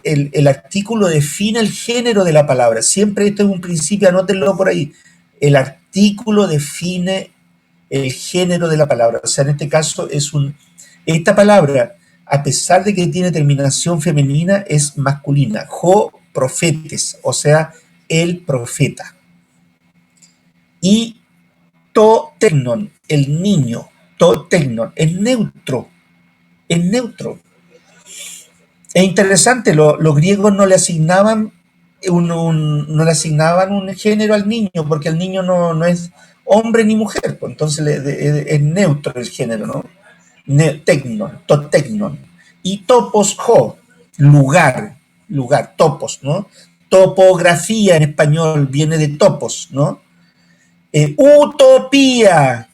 el artículo define el género de la palabra. Siempre esto es un principio, anótenlo por ahí. El artículo define el género de la palabra. O sea, en este caso esta palabra, a pesar de que tiene terminación femenina, es masculina. Jo profetes, o sea, el profeta. Y to tecnon, el niño, to tecnon, es neutro. Es interesante, los griegos no le asignaban un género al niño, porque el niño no es hombre ni mujer, pues entonces es neutro el género, ¿no? Tecnon, totecnon. Y topos, lugar, topos, ¿no? Topografía en español viene de topos, ¿no? Utopía.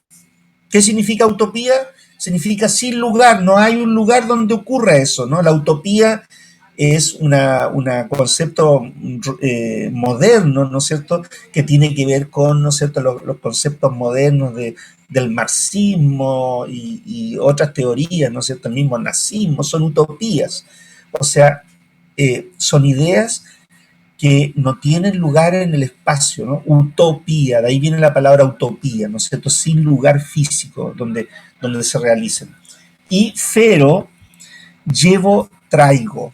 ¿Qué significa utopía? Significa sin lugar, no hay un lugar donde ocurra eso, ¿no? La utopía es un concepto moderno, ¿no es cierto?, que tiene que ver con, ¿no es cierto?, los conceptos modernos del marxismo y otras teorías, ¿no es cierto?, el mismo nazismo, son utopías. O sea, son ideas que no tienen lugar en el espacio, ¿no? Utopía, de ahí viene la palabra utopía, ¿no es cierto?, sin lugar físico donde se realicen. Y fero, llevo, traigo.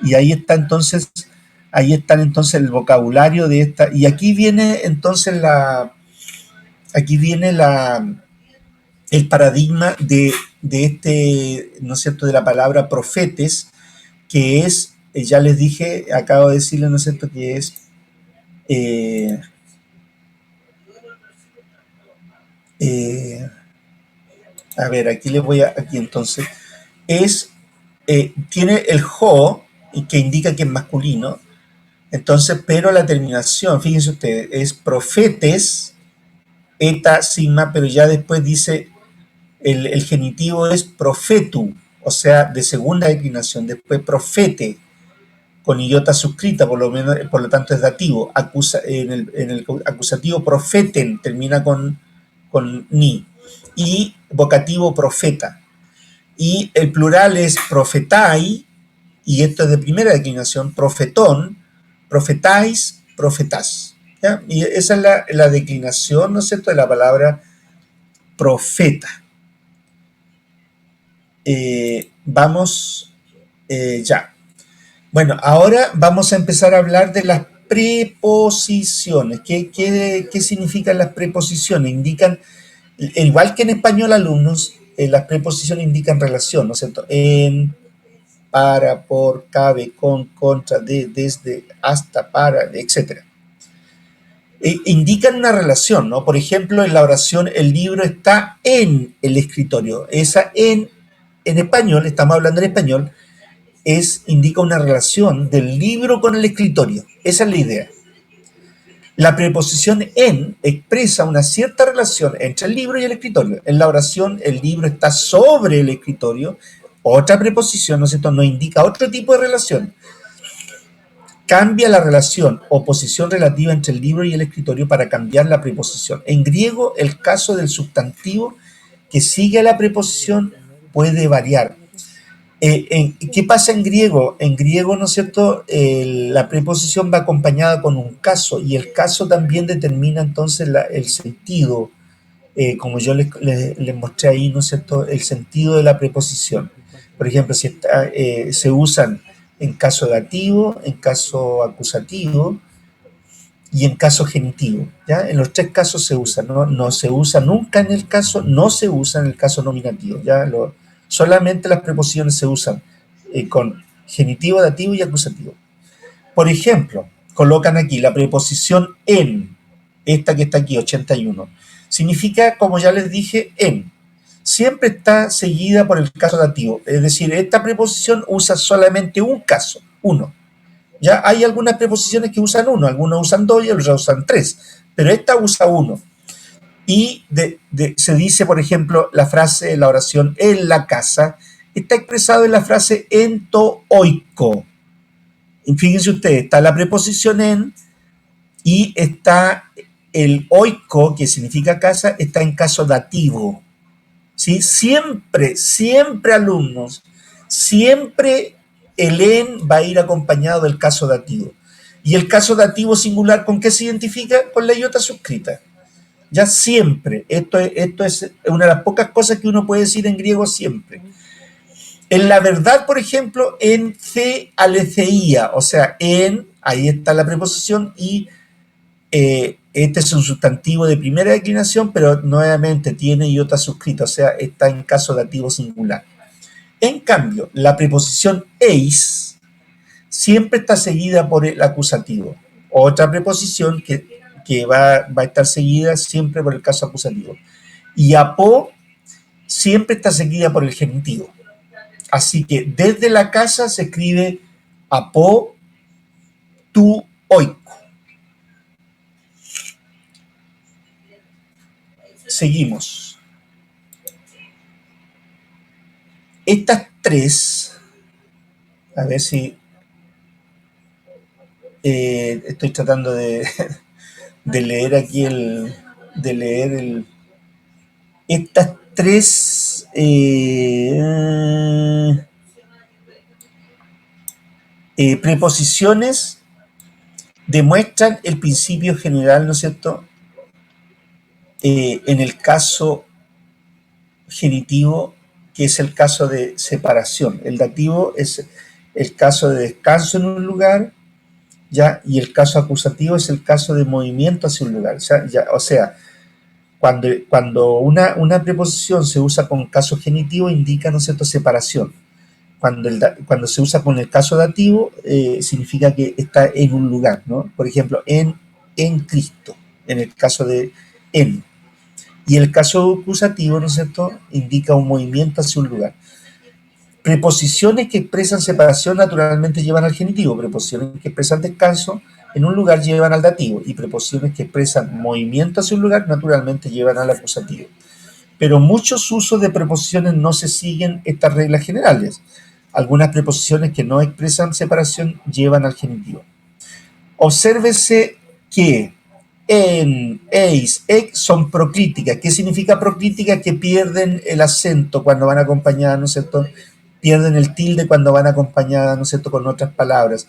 Y ahí están entonces el vocabulario de esta, y aquí viene entonces el paradigma de este, ¿no es cierto?, de la palabra profetes, que es, ya les dije, acabo de decirles, ¿no es cierto?, que es a ver, aquí entonces, tiene el jo, que indica que es masculino, entonces, pero la terminación, fíjense ustedes, es profetes, eta, sigma, pero ya después dice, el genitivo es profetu, o sea, de segunda declinación, después profete, con iota suscrita, por lo tanto es dativo. En el acusativo profeten termina con ni, y vocativo profeta. Y el plural es profetai, y esto es de primera declinación, profetón, profetais, profetás. ¿Ya? Y esa es la declinación, ¿no es cierto?, de la palabra profeta. Vamos ya. Bueno, ahora vamos a empezar a hablar de las preposiciones. ¿Qué significan las preposiciones? Indican, igual que en español, alumnos, las preposiciones indican relación, ¿no es cierto? En, para, por, cabe, con, contra, de, desde, hasta, para, etc. Indican una relación, ¿no? Por ejemplo, en la oración, el libro está en el escritorio. Esa en español, estamos hablando en español, indica una relación del libro con el escritorio. Esa es la idea. La preposición en expresa una cierta relación entre el libro y el escritorio. En la oración, el libro está sobre el escritorio. Otra preposición, ¿no es cierto?, nos indica otro tipo de relación. Cambia la relación o posición relativa entre el libro y el escritorio para cambiar la preposición. En griego, el caso del sustantivo que sigue a la preposición puede variar. ¿Qué pasa en griego? En griego, ¿no es cierto?, la preposición va acompañada con un caso, y el caso también determina entonces el sentido, como yo les mostré ahí, ¿no es cierto?, el sentido de la preposición. Por ejemplo, si se usan en caso dativo, en caso acusativo y en caso genitivo, ¿ya? En los tres casos se usa, no se usa nunca en el caso, no se usa en el caso nominativo, ¿ya? Solamente las preposiciones se usan con genitivo, dativo y acusativo. Por ejemplo, colocan aquí la preposición en, esta que está aquí, 81. Significa, como ya les dije, en. Siempre está seguida por el caso dativo. Es decir, esta preposición usa solamente un caso, uno. Ya hay algunas preposiciones que usan uno, algunos usan dos y otros usan tres, pero esta usa uno. Y se dice, por ejemplo, la frase, la oración en la casa, está expresado en la frase en to oiko. Y fíjense ustedes, está la preposición en y está el oiko, que significa casa, está en caso dativo. ¿Sí? Siempre, alumnos, siempre el en va a ir acompañado del caso dativo. Y el caso dativo singular, ¿con qué se identifica? Con la iota suscrita. Ya siempre. Esto es una de las pocas cosas que uno puede decir en griego siempre. En la verdad, por ejemplo, en ce aletheia, o sea, en, ahí está la preposición, y este es un sustantivo de primera declinación, pero nuevamente tiene iota suscrita, o sea, está en caso dativo singular. En cambio, la preposición eis siempre está seguida por el acusativo. Otra preposición que va a estar seguida siempre por el caso acusativo. Y apo siempre está seguida por el genitivo. Así que desde la casa se escribe apó, tu, oiko. Seguimos. Estas tres, a ver si estoy tratando de leer aquí estas tres preposiciones demuestran el principio general, ¿no es cierto? En el caso genitivo, que es el caso de separación. El dativo es el caso de descanso en un lugar, ¿ya? Y el caso acusativo es el caso de movimiento hacia un lugar. O sea, cuando una preposición se usa con caso genitivo, indica, ¿no es cierto?, separación. Cuando se usa con el caso dativo, significa que está en un lugar, ¿no? Por ejemplo, en Cristo, en el caso de en. Y el caso acusativo, ¿no es cierto?, indica un movimiento hacia un lugar. Preposiciones que expresan separación naturalmente llevan al genitivo. Preposiciones que expresan descanso en un lugar llevan al dativo. Y preposiciones que expresan movimiento hacia un lugar naturalmente llevan al acusativo. Pero muchos usos de preposiciones no se siguen estas reglas generales. Algunas preposiciones que no expresan separación llevan al genitivo. Obsérvese que en, eis, ex son proclíticas. ¿Qué significa proclítica? Que pierden el acento cuando van acompañadas, ¿no es cierto? Pierden el tilde cuando van acompañadas, ¿no es cierto?, con otras palabras.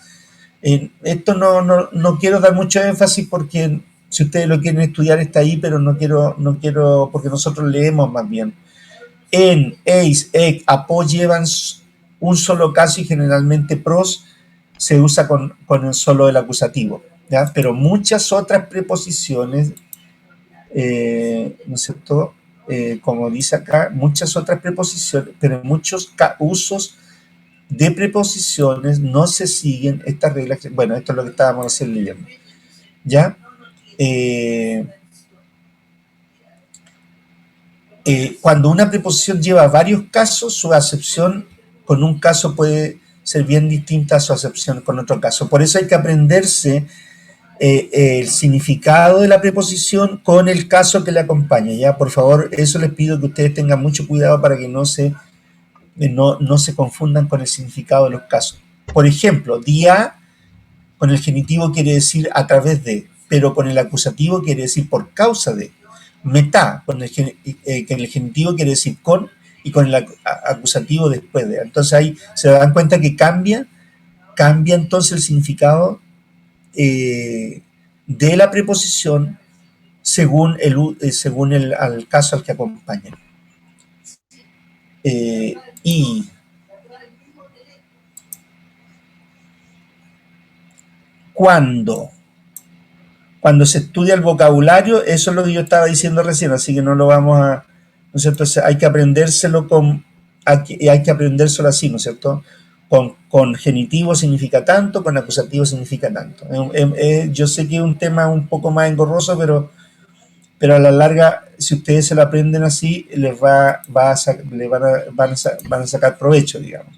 Esto no quiero dar mucho énfasis porque si ustedes lo quieren estudiar está ahí, pero no quiero porque nosotros leemos más bien. En, eis, ex, apó llevan un solo caso y generalmente pros se usa con el solo del acusativo, ¿ya? Pero muchas otras preposiciones, ¿no es cierto?, como dice acá, muchas otras preposiciones, pero muchos usos de preposiciones no se siguen estas reglas. Bueno, esto es lo que estábamos haciendo leyendo, ¿ya? Cuando una preposición lleva varios casos, su acepción con un caso puede ser bien distinta a su acepción con otro caso. Por eso hay que aprenderse el significado de la preposición con el caso que le acompaña, ¿ya? Por favor, eso les pido que ustedes tengan mucho cuidado para que no se confundan con el significado de los casos. Por ejemplo, día con el genitivo quiere decir a través de, pero con el acusativo quiere decir por causa de. Metá, con el genitivo quiere decir con, y con el acusativo después de. Entonces ahí se dan cuenta que cambia entonces el significado de la preposición según el caso al que acompaña. Y cuando se estudia el vocabulario, eso es lo que yo estaba diciendo recién, así que no lo vamos a, ¿no es cierto? Hay que aprendérselo hay que aprendérselo así, ¿no es cierto? Con genitivo significa tanto, con acusativo significa tanto. Yo sé que es un tema un poco más engorroso, pero a la larga, si ustedes se lo aprenden así, les van a sacar provecho, digamos.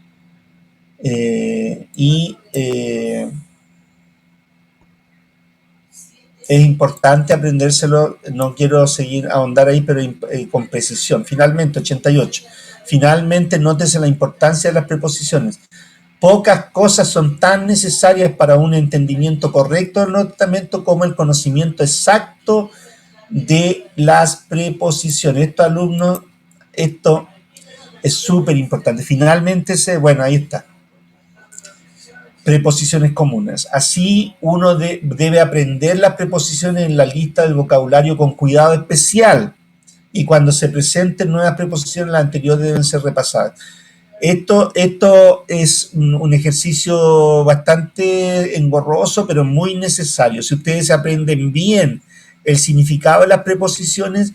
Es importante aprendérselo, no quiero seguir ahondar ahí, pero con precisión. Finalmente, 88. Finalmente, nótese la importancia de las preposiciones. Pocas cosas son tan necesarias para un entendimiento correcto del notamiento como el conocimiento exacto de las preposiciones. Estos alumnos, esto es súper importante. Finalmente, bueno, ahí está. Preposiciones comunes. Así uno debe aprender las preposiciones en la lista del vocabulario con cuidado especial y cuando se presenten nuevas preposiciones, las anteriores deben ser repasadas. Esto es un ejercicio bastante engorroso, pero muy necesario. Si ustedes aprenden bien el significado de las preposiciones,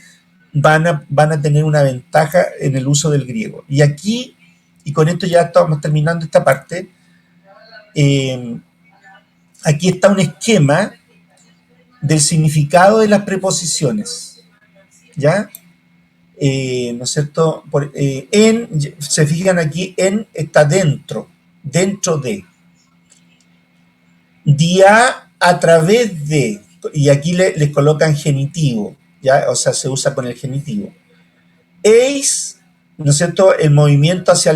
van a tener una ventaja en el uso del griego. Y aquí, y con esto ya estamos terminando esta parte, aquí está un esquema del significado de las preposiciones, ¿ya? ¿no es cierto? Se fijan aquí, en está dentro de. Día a través de, y aquí les colocan genitivo, ¿ya? O sea, se usa con el genitivo. Eis, ¿no es cierto? El movimiento hacia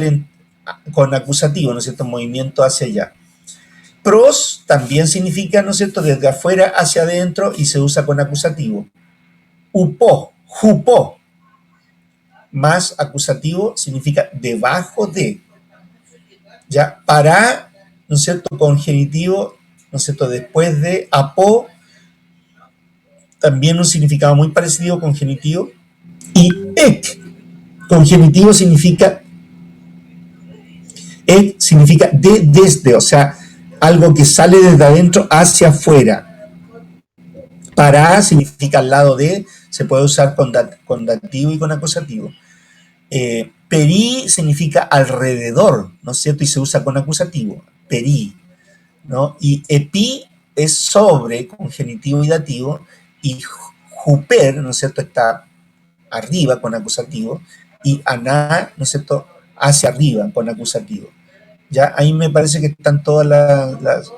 con acusativo, ¿no es cierto? Movimiento hacia allá. Pros también significa, ¿no es cierto?, desde afuera hacia adentro y se usa con acusativo. Upó, jupó, más acusativo significa debajo de. Ya, para, ¿no es cierto?, con genitivo, ¿no es cierto?, después de. Apó, también un significado muy parecido con genitivo. Y ek, con genitivo significa desde, o sea, algo que sale desde adentro hacia afuera. Para significa al lado de, se puede usar con dativo y con acusativo. Peri significa alrededor, ¿no es cierto? Y se usa con acusativo, peri, ¿no? Y epi es sobre, con genitivo y dativo, y juper, ¿no es cierto?, está arriba con acusativo, y aná, ¿no es cierto?, hacia arriba con acusativo. Ya, ahí me parece que están todas las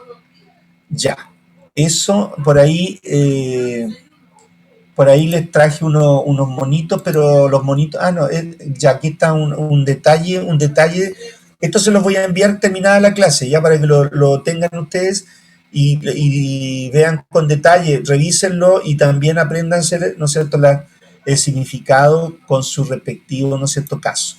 ya. Eso, por ahí les traje unos monitos, pero los monitos, no, ya aquí está un detalle, esto se los voy a enviar terminada la clase, ya para que lo tengan ustedes y vean con detalle, revísenlo y también aprendan, ¿no es cierto?, el significado con su respectivo, ¿no es cierto?, caso.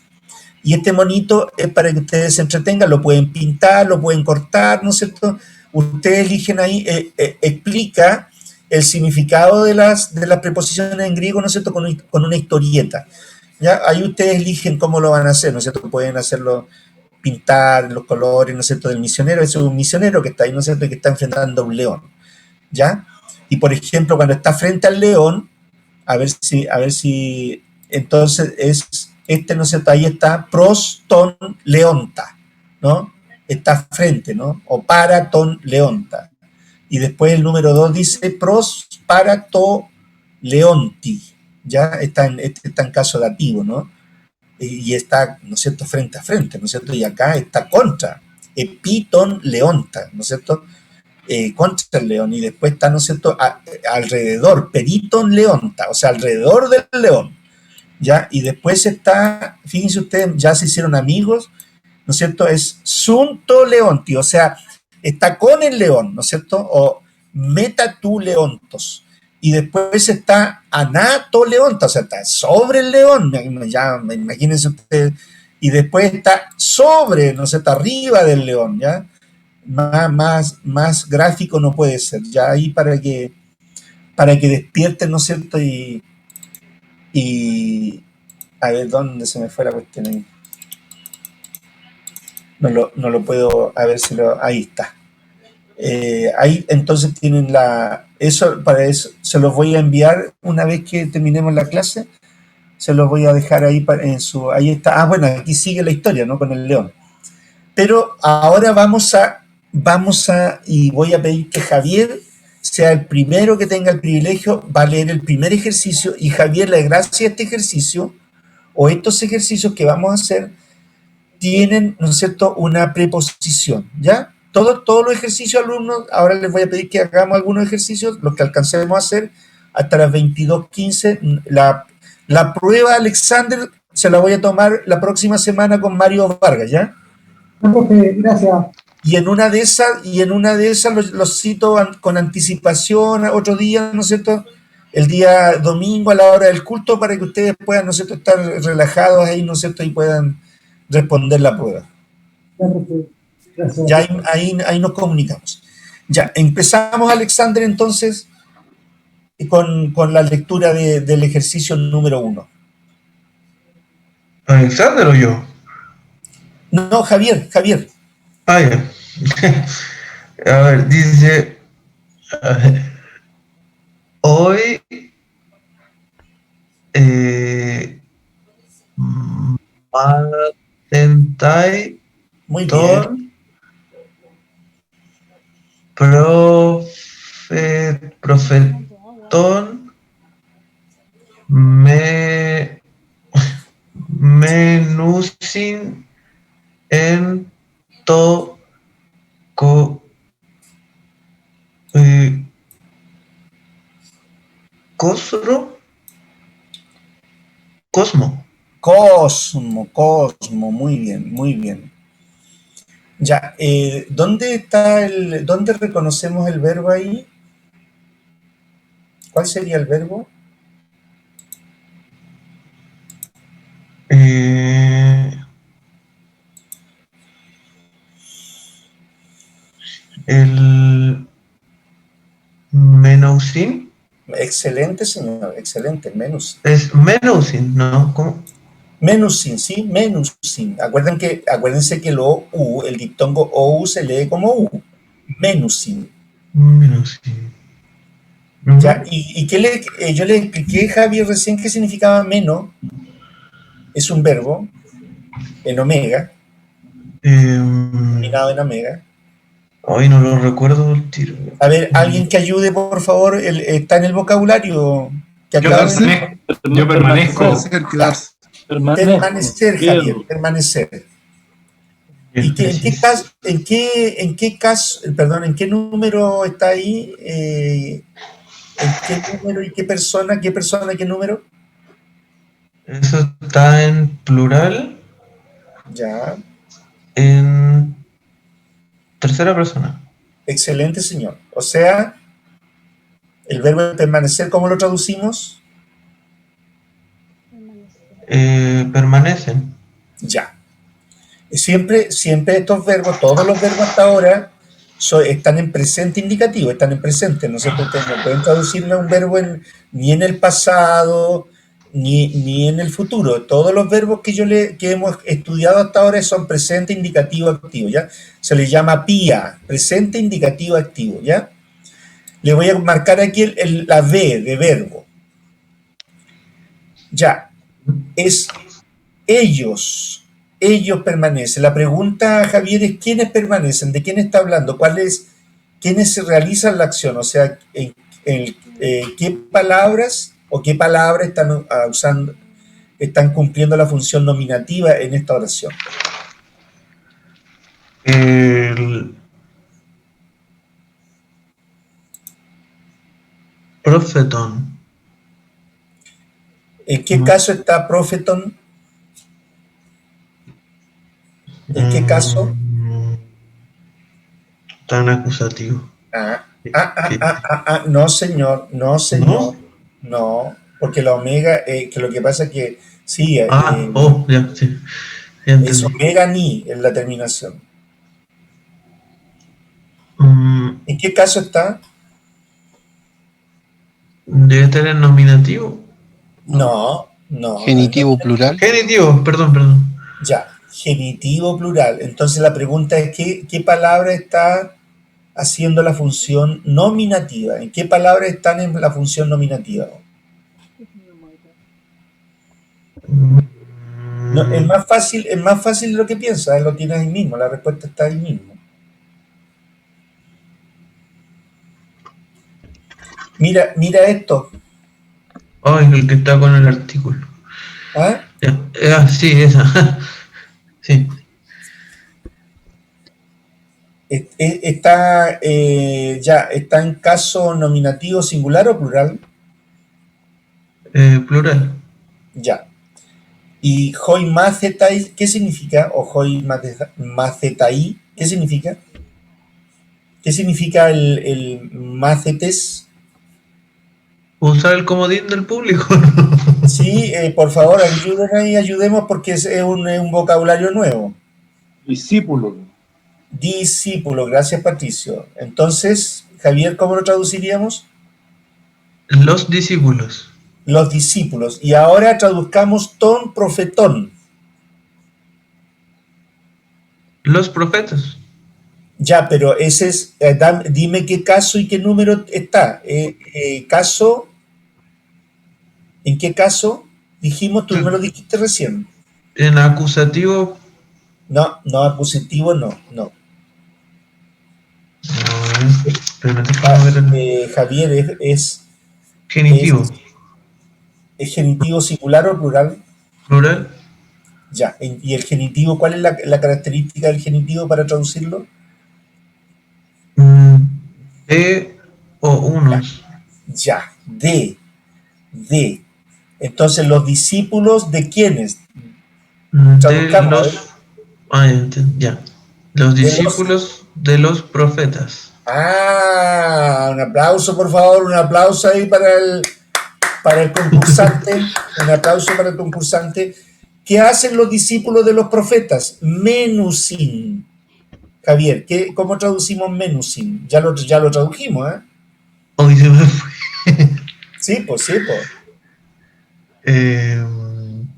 Y este monito es para que ustedes se entretengan, lo pueden pintar, lo pueden cortar, ¿no es cierto? Ustedes eligen ahí, explica el significado de las preposiciones en griego, ¿no es cierto?, con una historieta. ¿Ya? Ahí ustedes eligen cómo lo van a hacer, ¿no es cierto? Pueden hacerlo, pintar los colores, ¿no es cierto?, del misionero. Ese es un misionero que está ahí, ¿no es cierto?, y que está enfrentando a un león. ¿Ya? Y por ejemplo, cuando está frente al león, a ver si entonces es ¿no es cierto? Ahí está pros ton leonta, ¿no? Está frente, ¿no? O para ton leonta. Y después el número 2 dice pros para to leonti, ya está en caso dativo, ¿no? Y está, ¿no es cierto?, frente a frente, ¿no es cierto? Y acá está contra, epiton leonta, ¿no es cierto?, contra el león. Y después está, ¿no es cierto?, alrededor, periton leonta, o sea, alrededor del león, ¿ya? Y después está, fíjense ustedes, ya se hicieron amigos, ¿no es cierto?, es sunto leonti, o sea, está con el león, ¿no es cierto?, o meta tu leontos. Y después está anato leonta, o sea, está sobre el león, ya imagínense ustedes. Y después está sobre, ¿no es cierto?, arriba del león, ¿ya? Más gráfico no puede ser, ya ahí para que despierten, ¿no es cierto?, y a ver, ¿dónde se me fue la cuestión ahí? No lo puedo, a ver si ahí está. Ahí entonces tienen para eso se los voy a enviar una vez que terminemos la clase, se los voy a dejar ahí ahí está. Bueno, aquí sigue la historia, ¿no?, con el león. Pero ahora vamos a, y voy a pedir que Javier sea el primero que tenga el privilegio, va a leer el primer ejercicio, y Javier, la gracia de este ejercicio, o estos ejercicios que vamos a hacer, tienen, ¿no es cierto?, una preposición, ¿ya? Todos los ejercicios, alumnos, ahora les voy a pedir que hagamos algunos ejercicios, los que alcancemos a hacer, hasta las 22:15. La prueba, Alexander, se la voy a tomar la próxima semana con Mario Vargas, ¿ya? Gracias. Y en una de esas los cito con anticipación otro día, ¿no es cierto?, el día domingo a la hora del culto, para que ustedes puedan, ¿no es cierto?, estar relajados ahí, ¿no es cierto?, y puedan responder la prueba. Gracias. Ya ahí nos comunicamos. Ya, empezamos, Alexander, entonces, con la lectura del ejercicio número 1. ¿Alexander o yo? No, Javier. Ah, ya. A ver, dice, hoy matentai Muy ton bien. profeton me Cosro. Cosmo. Cosmo, muy bien, muy bien. Ya, ¿dónde reconocemos el verbo ahí? ¿Cuál sería el verbo? El menousin. Excelente, señor, excelente, menus. Es menousin, ¿no? ¿Cómo? Menusin, sí, menusin. Acuérdense que el OU, el diptongo OU se lee como U. Menusin. Menousin. Ya, y yo le expliqué, Javi, recién qué significaba meno. Es un verbo en omega, terminado en omega. Hoy no lo recuerdo el tiro. A ver, alguien que ayude, por favor, está en el vocabulario. Que Yo permanezco. Permanecer, Javier, permanecer. ¿Y en qué número está ahí? ¿En qué número y qué persona? ¿Qué persona, qué número? Eso está en plural. Ya. En tercera persona. Excelente, señor. O sea, el verbo permanecer, ¿cómo lo traducimos? Permanecen. Ya. Siempre estos verbos, todos los verbos hasta ahora, están en presente indicativo, están en presente, ¿no es cierto? Ustedes no pueden traducirle a un verbo ni en el pasado, ni en el futuro. Todos los verbos que hemos estudiado hasta ahora son presente, indicativo, activo, ¿ya? Se les llama PIA, presente, indicativo, activo, ¿ya? Le voy a marcar aquí la V de verbo. Ya. Es ellos permanecen. La pregunta, Javier, es ¿quiénes permanecen? ¿De quién está hablando? ¿Quiénes se realizan la acción? O sea, ¿qué palabras o qué palabras están cumpliendo la función nominativa en esta oración? El profetón. ¿En qué caso está profeton? ¿En qué caso? Tan acusativo. No, señor, no, señor. No, porque la omega, que lo que pasa es que sí, ya, sí. es omega ni en la terminación. ¿En qué caso está? Debe estar en nominativo. No. Genitivo plural. Genitivo, perdón. Ya, genitivo plural. Entonces la pregunta es ¿qué palabra está haciendo la función nominativa? ¿En qué palabras están en la función nominativa? No, es más fácil de lo que piensas, lo tienes ahí mismo, la respuesta está ahí mismo. Mira esto. El que está con el artículo. ¿Ah? Sí, esa. Sí. ¿Está en caso nominativo singular o plural? Plural. Ya. ¿Y hoi macetai qué significa? ¿O hoi macetai qué significa? ¿Qué significa el macetes? Usar el comodín del público. Sí, por favor, ayudemos porque es un vocabulario nuevo. Discípulo. Discípulo, gracias Patricio. Entonces, Javier, ¿cómo lo traduciríamos? Los discípulos. Los discípulos. Y ahora traduzcamos ton profetón. Los profetas. Ya, pero ese es, dime qué caso y qué número está. Caso, ¿en qué caso? Dijimos, tú me lo dijiste recién. En acusativo. No, acusativo no. Javier, es genitivo. ¿Es genitivo singular o plural? Plural. Ya, ¿y el genitivo, cuál es la característica del genitivo para traducirlo? De o unos. Ya, de. de. Entonces, los discípulos de quiénes? De los, ya. Los discípulos de los profetas. Un aplauso, por favor, un aplauso ahí para el concursante. Un aplauso para el concursante. ¿Qué hacen los discípulos de los profetas? Menusin. Javier, ¿cómo traducimos menusin? Ya lo tradujimos, ¿eh? Hoy se me fue. Sí, pues.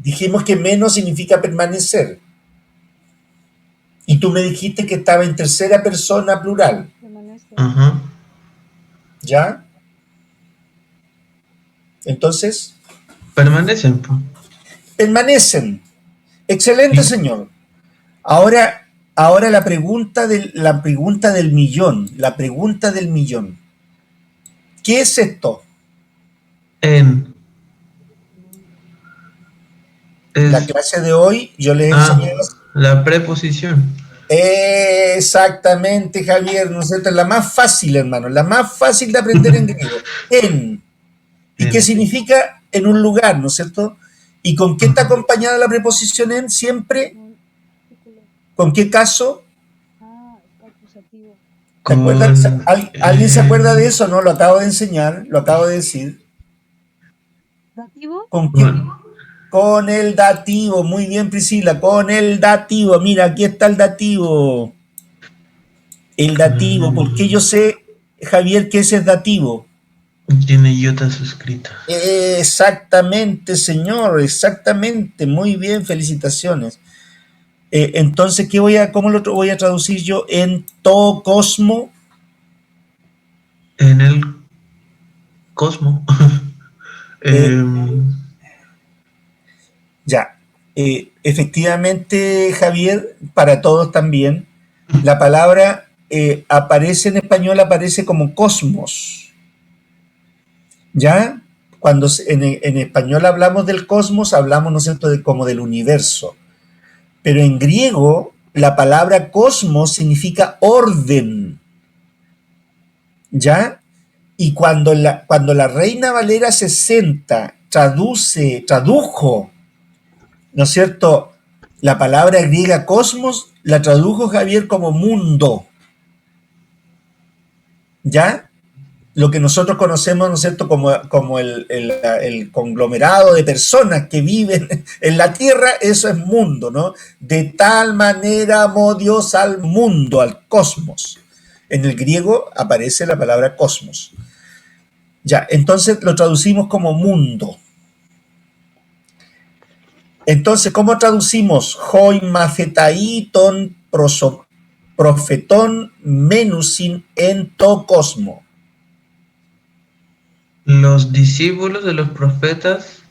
Dijimos que menos significa permanecer. Y tú me dijiste que estaba en tercera persona plural. Ajá. ¿Ya? Entonces. Permanecen. Permanecen. Excelente, señor. Ahora la pregunta del millón. La pregunta del millón. ¿Qué es esto? La clase de hoy yo les enseñé la preposición. Exactamente, Javier, ¿no es cierto? Es la más fácil, hermano, la más fácil de aprender en griego. En. ¿Y qué significa? En un lugar, ¿no es cierto? ¿Y con qué está acompañada la preposición en siempre? ¿Con qué caso? ¿Te acuerdas? ¿Alguien se acuerda de eso? No, lo acabo de enseñar, lo acabo de decir. ¿Dativo? ¿Con qué? Con el dativo, muy bien, Priscila, con el dativo. Mira, aquí está el dativo. El dativo, porque yo sé, Javier, que ese es dativo. Tiene iota suscrita. Exactamente, señor, exactamente. Muy bien, felicitaciones. Entonces, ¿cómo lo voy a traducir yo? En to cosmo. En el cosmo. Ya. Efectivamente, Javier, para todos también, la palabra aparece en español, aparece como cosmos. ¿Ya? Cuando en español hablamos del cosmos, hablamos, ¿no es cierto?, como del universo. Pero en griego, la palabra cosmos significa orden. ¿Ya? Y cuando la Reina Valera 60 tradujo, ¿no es cierto?, la palabra griega cosmos, la tradujo Javier como mundo. ¿Ya? Lo que nosotros conocemos, ¿no es cierto?, como el conglomerado de personas que viven en la tierra, eso es mundo, ¿no? De tal manera amó Dios al mundo, al cosmos. En el griego aparece la palabra cosmos. Ya, entonces lo traducimos como mundo. Entonces, ¿cómo traducimos? Hoi mafetaiton profetón menusin en to cosmo. Los discípulos de los profetas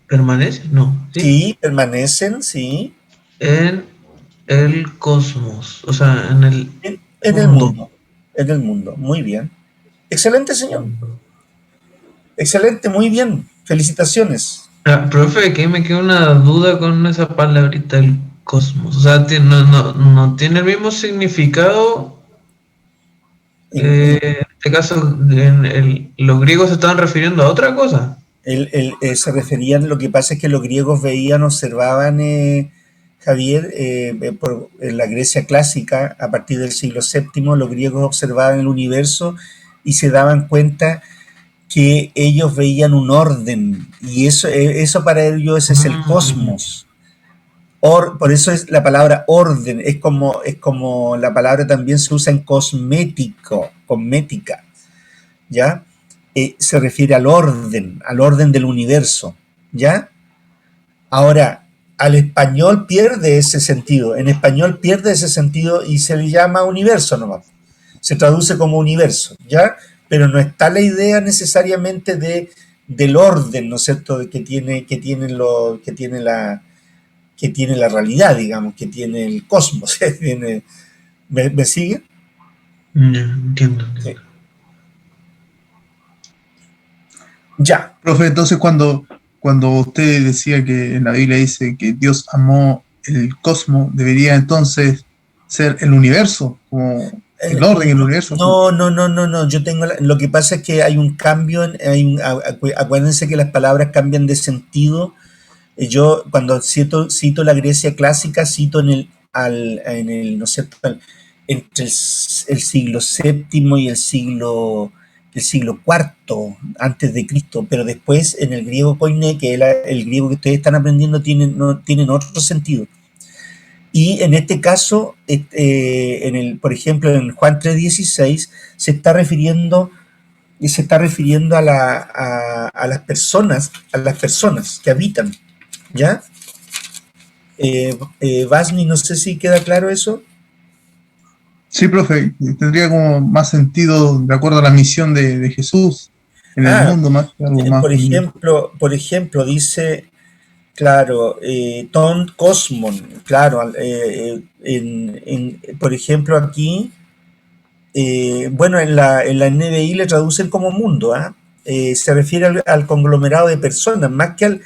permanecen, ¿no? Sí, permanecen, sí. En el cosmos, o sea, en el mundo. En el mundo, muy bien. Excelente, señor. Excelente, muy bien. Felicitaciones. Profe, que me queda una duda con esa palabrita, el cosmos. O sea, no tiene el mismo significado. En este caso, los griegos se estaban refiriendo a otra cosa. Se referían, lo que pasa es que los griegos veían, observaban, Javier, en la Grecia clásica, a partir del siglo VII, los griegos observaban el universo y se daban cuenta que ellos veían un orden, y eso para ellos ese es el cosmos. Por eso es la palabra orden, es como la palabra también se usa en cosmética, ¿ya? Se refiere al orden del universo, ¿ya? Ahora, al español pierde ese sentido, en español pierde ese sentido y se le llama universo nomás, se traduce como universo, ¿ya? Pero no está la idea necesariamente del orden, ¿no es cierto?, que tiene la realidad, digamos, que tiene el cosmos. ¿Me sigue? Entiendo. Sí. Ya. Profe, entonces cuando usted decía que en la Biblia dice que Dios amó el cosmos, debería entonces ser el universo, como el orden, el universo. No. Yo tengo lo que pasa es que hay un cambio, acuérdense que las palabras cambian de sentido. Yo cuando cito la Grecia clásica, cito ¿no es cierto? Entre el siglo VII y el siglo IV antes de Cristo, pero después en el griego koiné, que es el griego que ustedes están aprendiendo, tienen otro sentido. Y en este caso, por ejemplo, en Juan 3:16 se está refiriendo a las personas que habitan, ¿ya? Vasni, no sé si queda claro eso. Sí, profe, tendría como más sentido de acuerdo a la misión de Jesús en el mundo, más que algo más. Por ejemplo, dice, claro, ton cosmon, claro, por ejemplo aquí, bueno, en la NBI le traducen como mundo, ¿ah? Se refiere al conglomerado de personas, más que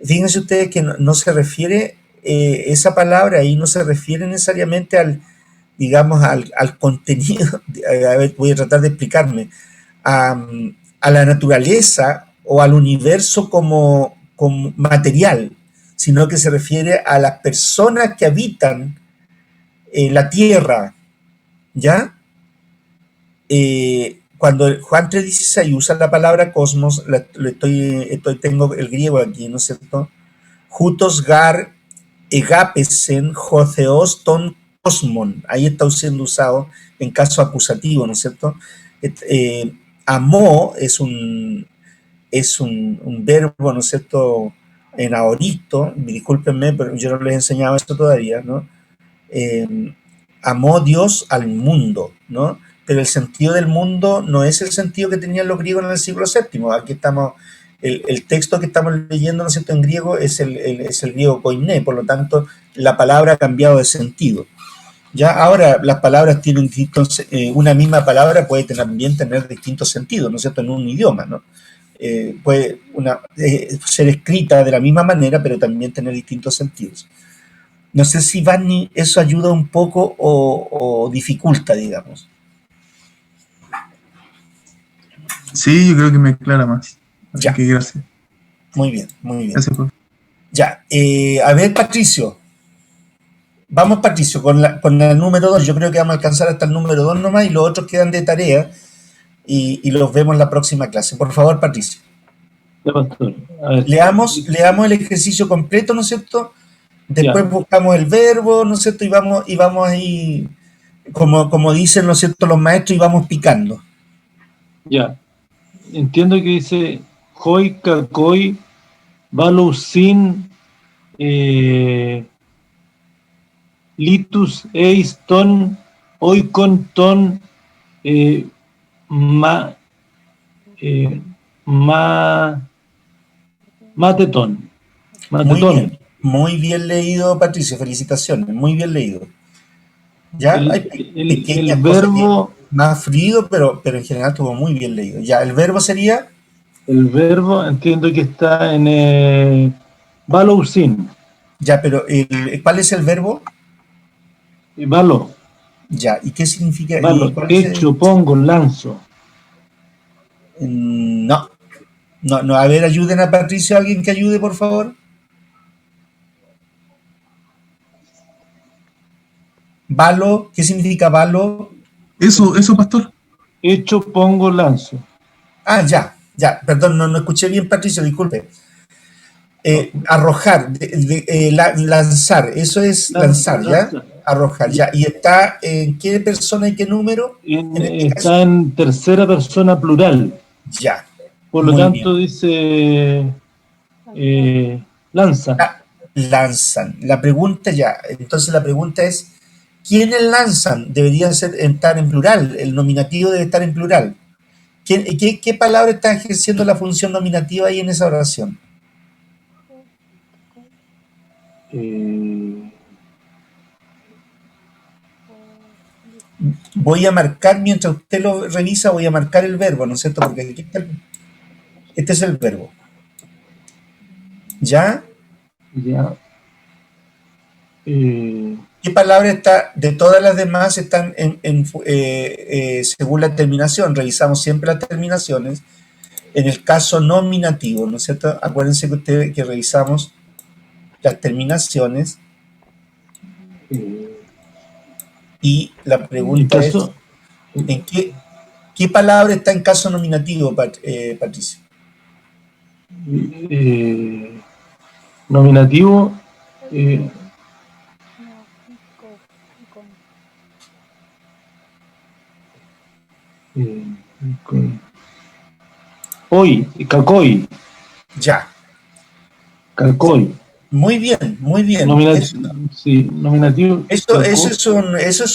fíjense ustedes que no se refiere, esa palabra ahí no se refiere necesariamente digamos, al contenido, a ver, voy a tratar de explicarme, a la naturaleza o al universo como material, sino que se refiere a las personas que habitan la Tierra, ¿ya? Cuando Juan 3:16 usa la palabra cosmos, tengo el griego aquí, ¿no es cierto? Jutos gar egapesen jotheos ton cosmon, ahí está siendo usado en caso acusativo, ¿no es cierto? Amó es un verbo, ¿no es cierto?, en aoristo, discúlpenme, pero yo no les he enseñado esto todavía, ¿no? Amó Dios al mundo, ¿no? Pero el sentido del mundo no es el sentido que tenían los griegos en el siglo VII. Aquí estamos, el texto que estamos leyendo, ¿no es cierto?, en griego es el griego koiné, por lo tanto, la palabra ha cambiado de sentido. Ya ahora las palabras tienen distintos, una misma palabra puede también tener distintos sentidos, ¿no es cierto?, en un idioma, ¿no? Puede ser escrita de la misma manera, pero también tener distintos sentidos. No sé si, Barney, eso ayuda un poco o dificulta, digamos. Sí, yo creo que me aclara más. Así Ya. que gracias. Muy bien, muy bien. Gracias, profe. Ya, a ver, Patricio. Vamos, Patricio, con el número 2. Yo creo que vamos a alcanzar hasta el número 2 nomás y los otros quedan de tarea y los vemos en la próxima clase. Por favor, Patricio. Ya, pastor. A ver. Leamos el ejercicio completo, ¿no es cierto? Después buscamos el verbo, ¿no es cierto? Y vamos ahí, como dicen, ¿no es cierto?, los maestros, y vamos picando. Ya. Entiendo que dice Hoi, Kakoi, Balousin, Litus, Eis, Ton, Oikon, Ton, Mateton. Muy bien leído, Patricio, felicitaciones, muy bien leído. Ya hay pequeñas verbo cosas más fluido, pero en general estuvo muy bien leído. Ya, el verbo sería. El verbo entiendo que está en Balousin. Ya, pero ¿cuál es el verbo? Balo. Ya, ¿y qué significa? Balo, hecho, pongo, lanzo. No, a ver, ayuden a Patricio, alguien que ayude, por favor. Balo, ¿qué significa balo? Eso, pastor. Hecho, pongo, lanzo. Ah, ya, perdón, no escuché bien, Patricio, disculpe. Arrojar, lanzar, eso es lanzar, ¿ya? Arrojar, ya. ¿Y está en qué persona y qué número? Está en tercera persona plural. Ya. Por lo tanto, dice lanzan. Lanzan. La pregunta entonces la pregunta es, ¿quiénes lanzan? Debería estar en plural, el nominativo debe estar en plural. ¿Qué palabra está ejerciendo la función nominativa ahí en esa oración? Voy a marcar, mientras usted lo revisa, voy a marcar el verbo, ¿no es cierto? Porque aquí está este es el verbo. ¿Ya? Ya. ¿Qué palabra está, de todas las demás están según la terminación? Revisamos siempre las terminaciones. En el caso nominativo, ¿no es cierto? Acuérdense que revisamos las terminaciones. Y la pregunta es, ¿en qué palabra está en caso nominativo, Patricio? Nominativo. Hoy, cacoy. Ya. Cacoy. Muy bien, muy bien. Nominativo. Eso es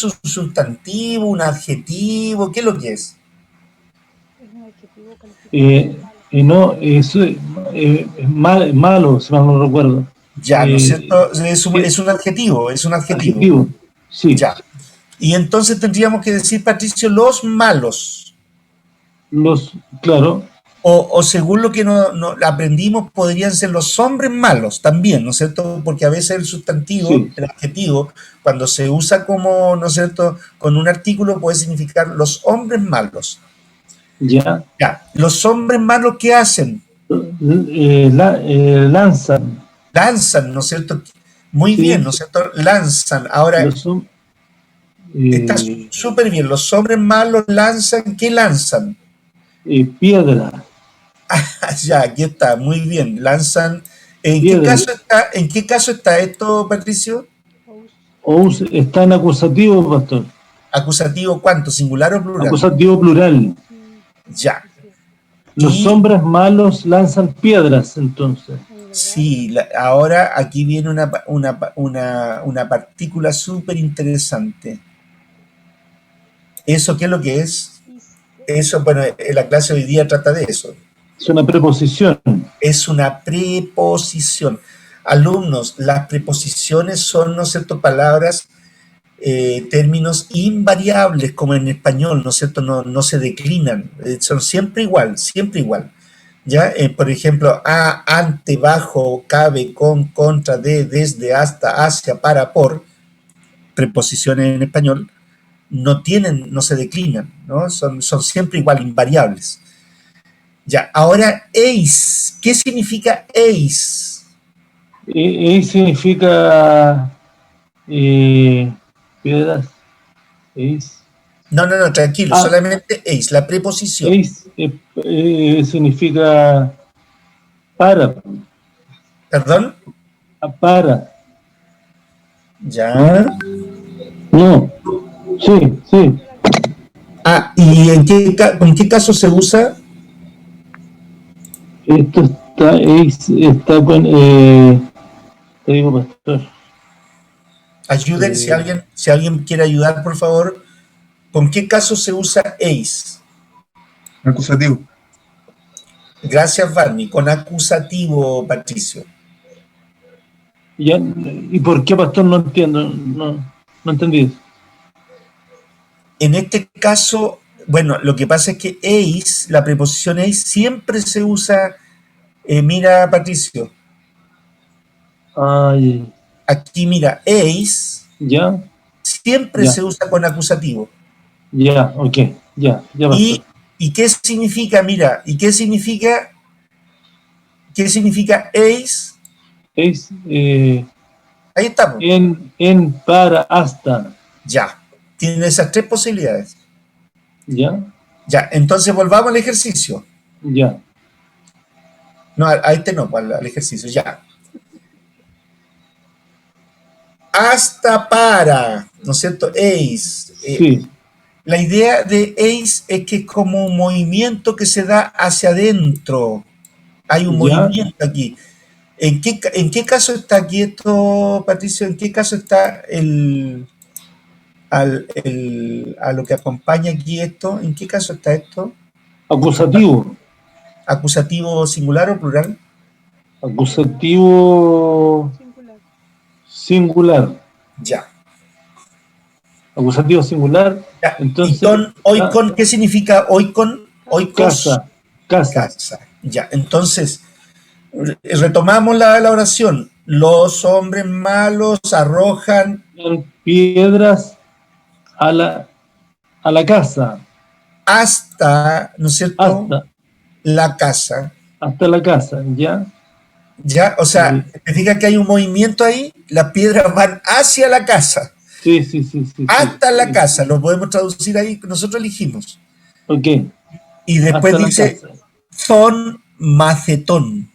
un sustantivo, un adjetivo, ¿qué es lo que es? No, eso es malo, si mal no recuerdo. Ya, ¿no es cierto? Es un adjetivo, es un adjetivo. Adjetivo, sí. Ya. Y entonces tendríamos que decir, Patricio, los malos. Claro. O según lo que no aprendimos, podrían ser los hombres malos también, ¿no es cierto? Porque a veces el sustantivo, sí, el adjetivo, cuando se usa como, ¿no es cierto?, con un artículo puede significar los hombres malos. Ya. ¿Los hombres malos qué hacen? Lanzan. Lanzan, ¿no es cierto? Muy bien, ¿no es cierto? Lanzan. Ahora, está súper bien. Los hombres malos lanzan, ¿qué lanzan? Piedra. Ya, aquí está, muy bien. Lanzan. ¿En qué caso está esto, Patricio? Está en acusativo, pastor. ¿Acusativo cuánto? ¿Singular o plural? Acusativo plural. Ya. Los hombres malos lanzan piedras, entonces. Sí, ahora aquí viene una partícula súper interesante. ¿Eso qué es lo que es? Eso, bueno, en la clase hoy día trata de eso. Es una preposición. Es una preposición. Alumnos, las preposiciones son, ¿no es cierto?, palabras, términos invariables, como en español, ¿no es cierto?, no se declinan, son siempre igual, ¿ya? Por ejemplo, a, ante, bajo, cabe, con, contra, de, desde, hasta, hacia, para, por, preposiciones en español, no se declinan, ¿no? Son siempre igual, invariables. Ya, ahora, eis. ¿Qué significa eis? Eis significa piedras. Eis. No, tranquilo, solamente eis, la preposición. Eis significa para. ¿Perdón? Para. Ya. No. Sí. ¿Y en qué caso se usa? Esto está con... te digo, pastor. Ayuden, si alguien quiere ayudar, por favor. ¿Con qué caso se usa eis? Acusativo. Gracias, Barney. Con acusativo, Patricio. ¿Y por qué, pastor? No entiendo. No entendí. En este caso, bueno, lo que pasa es que eis, la preposición eis, siempre se usa, mira, Patricio. Aquí, mira, eis, ¿ya? Siempre se usa con acusativo. Ya, ok, ya. ¿Y qué significa, mira, qué significa eis? Eis, ahí estamos. En, para, hasta. Ya. Tiene esas tres posibilidades. ¿Ya? Ya, entonces volvamos al ejercicio. Ya. No, a este no, al ejercicio, ya. Hasta para, ¿no es cierto? Eis. Sí. La idea de eis es que es como un movimiento que se da hacia adentro. Hay un movimiento aquí. ¿En qué caso está aquí esto, Patricio? ¿En qué caso está a lo que acompaña aquí esto? ¿En qué caso está esto? Acusativo. ¿Acusativo singular o plural? Acusativo singular. Ya. Acusativo singular. Ya. Entonces, oikon, ¿qué significa oikon? Oikos. Casa. Ya, entonces, retomamos la oración. Los hombres malos arrojan piedras a la casa. Hasta, ¿no es cierto? La casa. Hasta la casa, ¿ya? Ya, o sea, te fijas que hay un movimiento ahí, las piedras van hacia la casa. Sí. Hasta la casa, lo podemos traducir ahí, nosotros elegimos. Ok. Y después dice, ton macetón.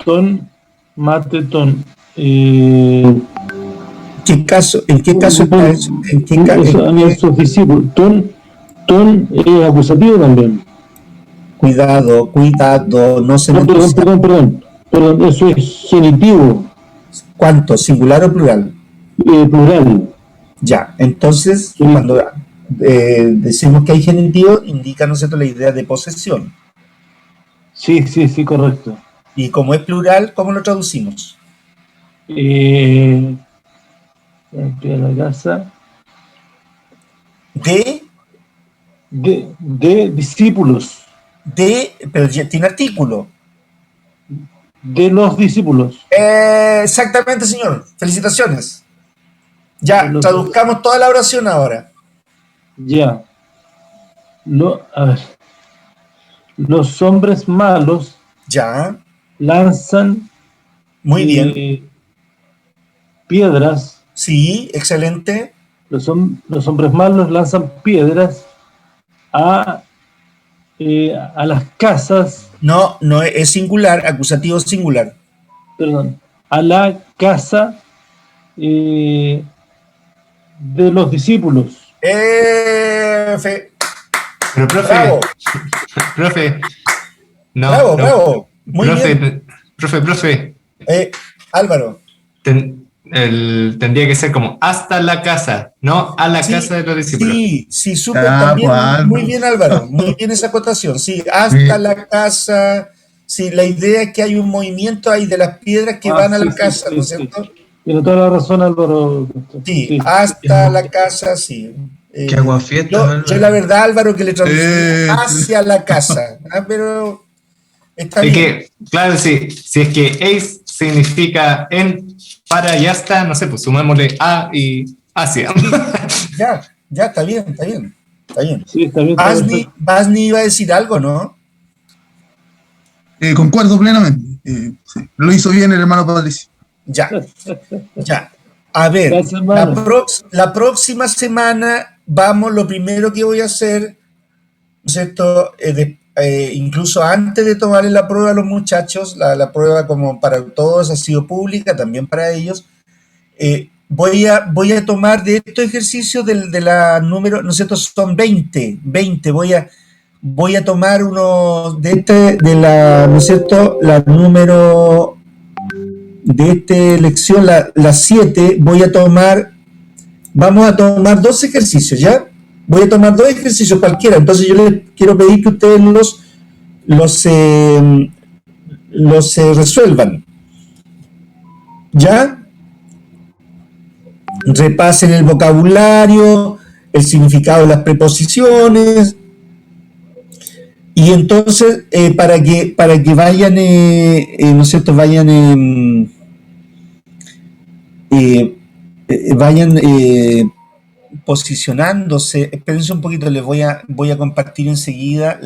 Ton matetón. ¿En qué caso está eso? ¿En qué caso? Ton es acusativo también. Cuidado, no se me Perdón, eso es genitivo. ¿Cuánto? ¿Singular o plural? Plural. Ya, entonces, cuando decimos que hay genitivo, indica, ¿no es cierto?, la idea de posesión. Sí, correcto. Y como es plural, ¿cómo lo traducimos? La casa. De discípulos. Pero ya tiene artículo. De los discípulos. Exactamente, señor. Felicitaciones. Ya, traduzcamos toda la oración ahora. Ya. A ver. Los hombres malos. Ya. Lanzan. Muy bien. Piedras. Sí, excelente. Los hombres malos lanzan piedras a las casas. No, es singular, acusativo singular. Perdón. A la casa de los discípulos. Pero, profe. Bravo. Profe. No, bravo. Muy profe, bien. Profe. Álvaro. Tendría que ser como hasta la casa, no a la casa de los discípulos. Sí, súper también. Muy bien, Álvaro. Muy bien esa acotación. Sí, hasta la casa. Sí, la idea es que hay un movimiento ahí de las piedras que van a la casa, ¿no es cierto? Tiene toda la razón, Álvaro. Sí, hasta la casa, sí. Qué aguafiesta. Yo la verdad, Álvaro, que le traducí hacia la casa. Pero está bien. Que, claro, si es que ace significa en, para y hasta, no sé, pues sumémosle a y hacia. Ya, está bien. Sí, está bien. Basni iba a decir algo, ¿no? Concuerdo plenamente. Sí. Lo hizo bien el hermano Patricio. Ya. A ver, la próxima semana lo primero que voy a hacer, ¿no es cierto? Incluso antes de tomarle la prueba a los muchachos, la prueba como para todos ha sido pública, también para ellos, voy a tomar de estos ejercicios de la número, ¿no es cierto? Son 20, voy a tomar uno de la, ¿no es cierto? La número de esta lección, la 7, vamos a tomar 2 ejercicios, ¿ya? Voy a tomar 2 ejercicios cualquiera, entonces yo les quiero pedir que ustedes los resuelvan, ¿ya? Repasen el vocabulario, el significado de las preposiciones, y entonces para que vayan, ¿no es cierto? Vayan posicionándose. Espérense un poquito, les voy a compartir enseguida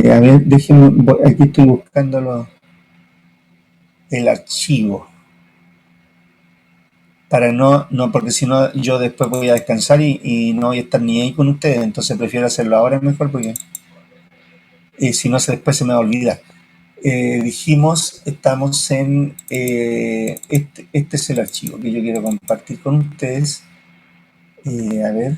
a ver, déjenme, aquí estoy buscando el archivo para no, porque si no yo después voy a descansar y no voy a estar ni ahí con ustedes, entonces prefiero hacerlo ahora mejor porque si no después se me va a olvidar. Dijimos, estamos en este es el archivo que yo quiero compartir con ustedes. A ver,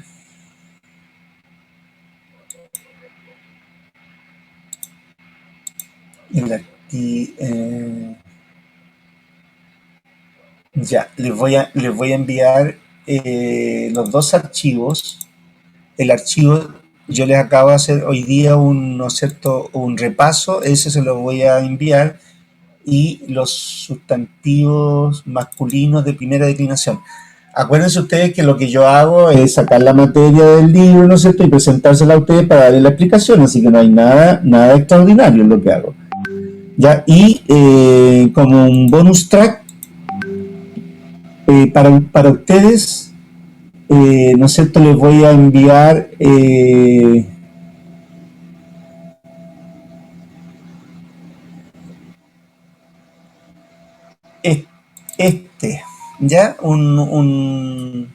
ya, les voy a enviar los 2 archivos. El archivo, yo les acabo de hacer hoy día un repaso, ese se lo voy a enviar, y los sustantivos masculinos de primera declinación. acuérdense ustedes que lo que yo hago es sacar la materia del libro, ¿no es cierto?, y presentársela a ustedes para darle la explicación, así que no hay nada extraordinario en lo que hago. Ya, y como un bonus track, para ustedes, ¿no es cierto?, les voy a enviar ya, un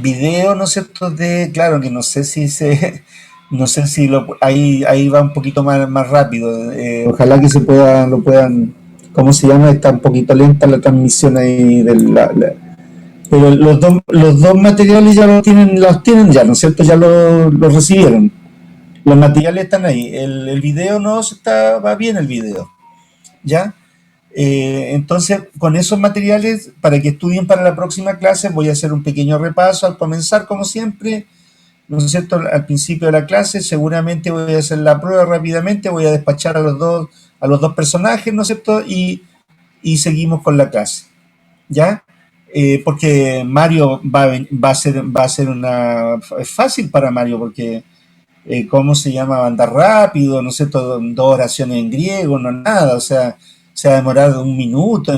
video, ¿no es cierto?, claro que no sé si ahí va un poquito más rápido, ojalá que lo puedan, ¿cómo se llama? Está un poquito lenta la transmisión ahí pero los dos materiales ya los tienen ya, ¿no es cierto?, ya los recibieron. Los materiales están ahí, el video va bien el video, ¿ya? Entonces, con esos materiales, para que estudien para la próxima clase, voy a hacer un pequeño repaso al comenzar, como siempre, ¿no es cierto?, al principio de la clase. Seguramente voy a hacer la prueba rápidamente, voy a despachar a los dos personajes, ¿no es cierto?, y seguimos con la clase, ¿ya? Porque Mario va a ser es fácil para Mario, porque ¿cómo se llama? Va a andar rápido, ¿no es cierto?, 2 oraciones en griego, no nada, o sea, se va a demorar 1 minuto,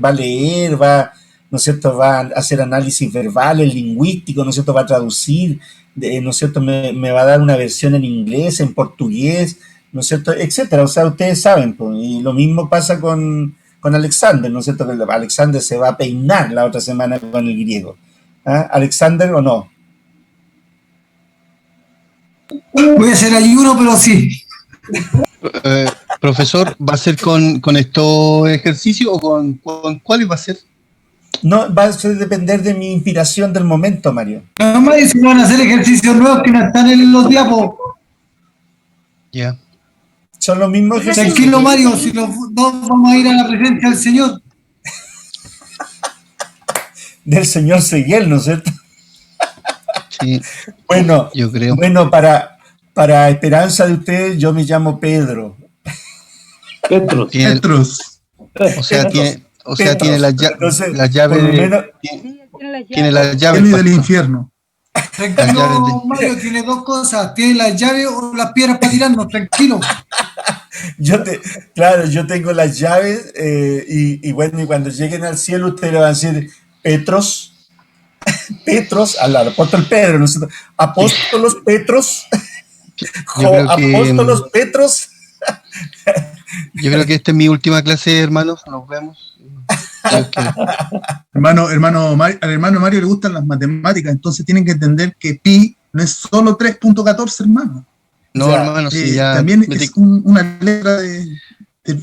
va a leer, ¿no es cierto?, va a hacer análisis verbales, lingüístico, ¿no es cierto?, va a traducir, ¿no es cierto?, me va a dar una versión en inglés, en portugués, ¿no es cierto?, etcétera. O sea, ustedes saben, pues, y lo mismo pasa con Alexander, ¿no es cierto?, que Alexander se va a peinar la otra semana con el griego. ¿Ah? ¿Alexander o no? Voy a hacer ayuno, pero sí. Profesor, ¿va a ser con estos ejercicios o con cuáles va a ser? No, va a depender de mi inspiración del momento, Mario. No, Mario, si van a hacer ejercicios nuevos que no están en los diapos. Ya. Son los mismos ejercicios. Tranquilo, Mario, si los dos vamos a ir a la presencia del Señor. Del señor Seguel, ¿no es cierto? Sí. Bueno, yo creo. Bueno, para esperanza de ustedes, yo me llamo Pedro. Petros. O sea, tiene las llaves. Tiene las llaves del infierno. Tranquilo, Mario, tiene 2 cosas. Tiene las llaves o las piedras para tirarnos, tranquilo. Yo tengo las llaves y bueno, y cuando lleguen al cielo ustedes le van a decir Petros, al apóstol Pedro, ¿no es cierto? Apóstolos Petros, apóstolos Petros. Yo creo que esta es mi última clase, hermanos. Nos vemos. Al hermano Mario le gustan las matemáticas, entonces tienen que entender que pi no es solo 3.14, hermano. No, hermano, sí, ya. También es una letra de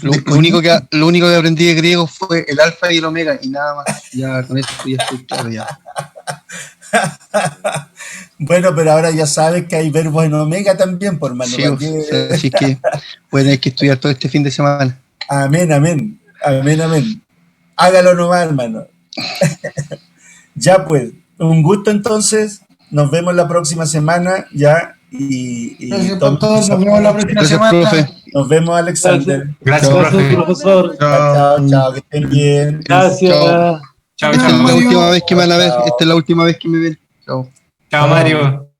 lo único que aprendí de griego fue el alfa y el omega, y nada más. Ya con eso ya estoy claro ya. Bueno, pero ahora ya sabes que hay verbos en omega también, por hermano. Sí, así que pueden hay que estudiar todo este fin de semana. Amén. Hágalo nomás, hermano. Ya pues, un gusto entonces. Nos vemos la próxima semana, ya. Gracias por todo, nos vemos la próxima semana. Profe. Nos vemos, Alexander. Gracias, profe. Profesor. Chao, que estén bien. Gracias. Chao, Esta es la chao. última vez que me van a ver. Esta es la última vez que me ven. Chao. Chao, Mario.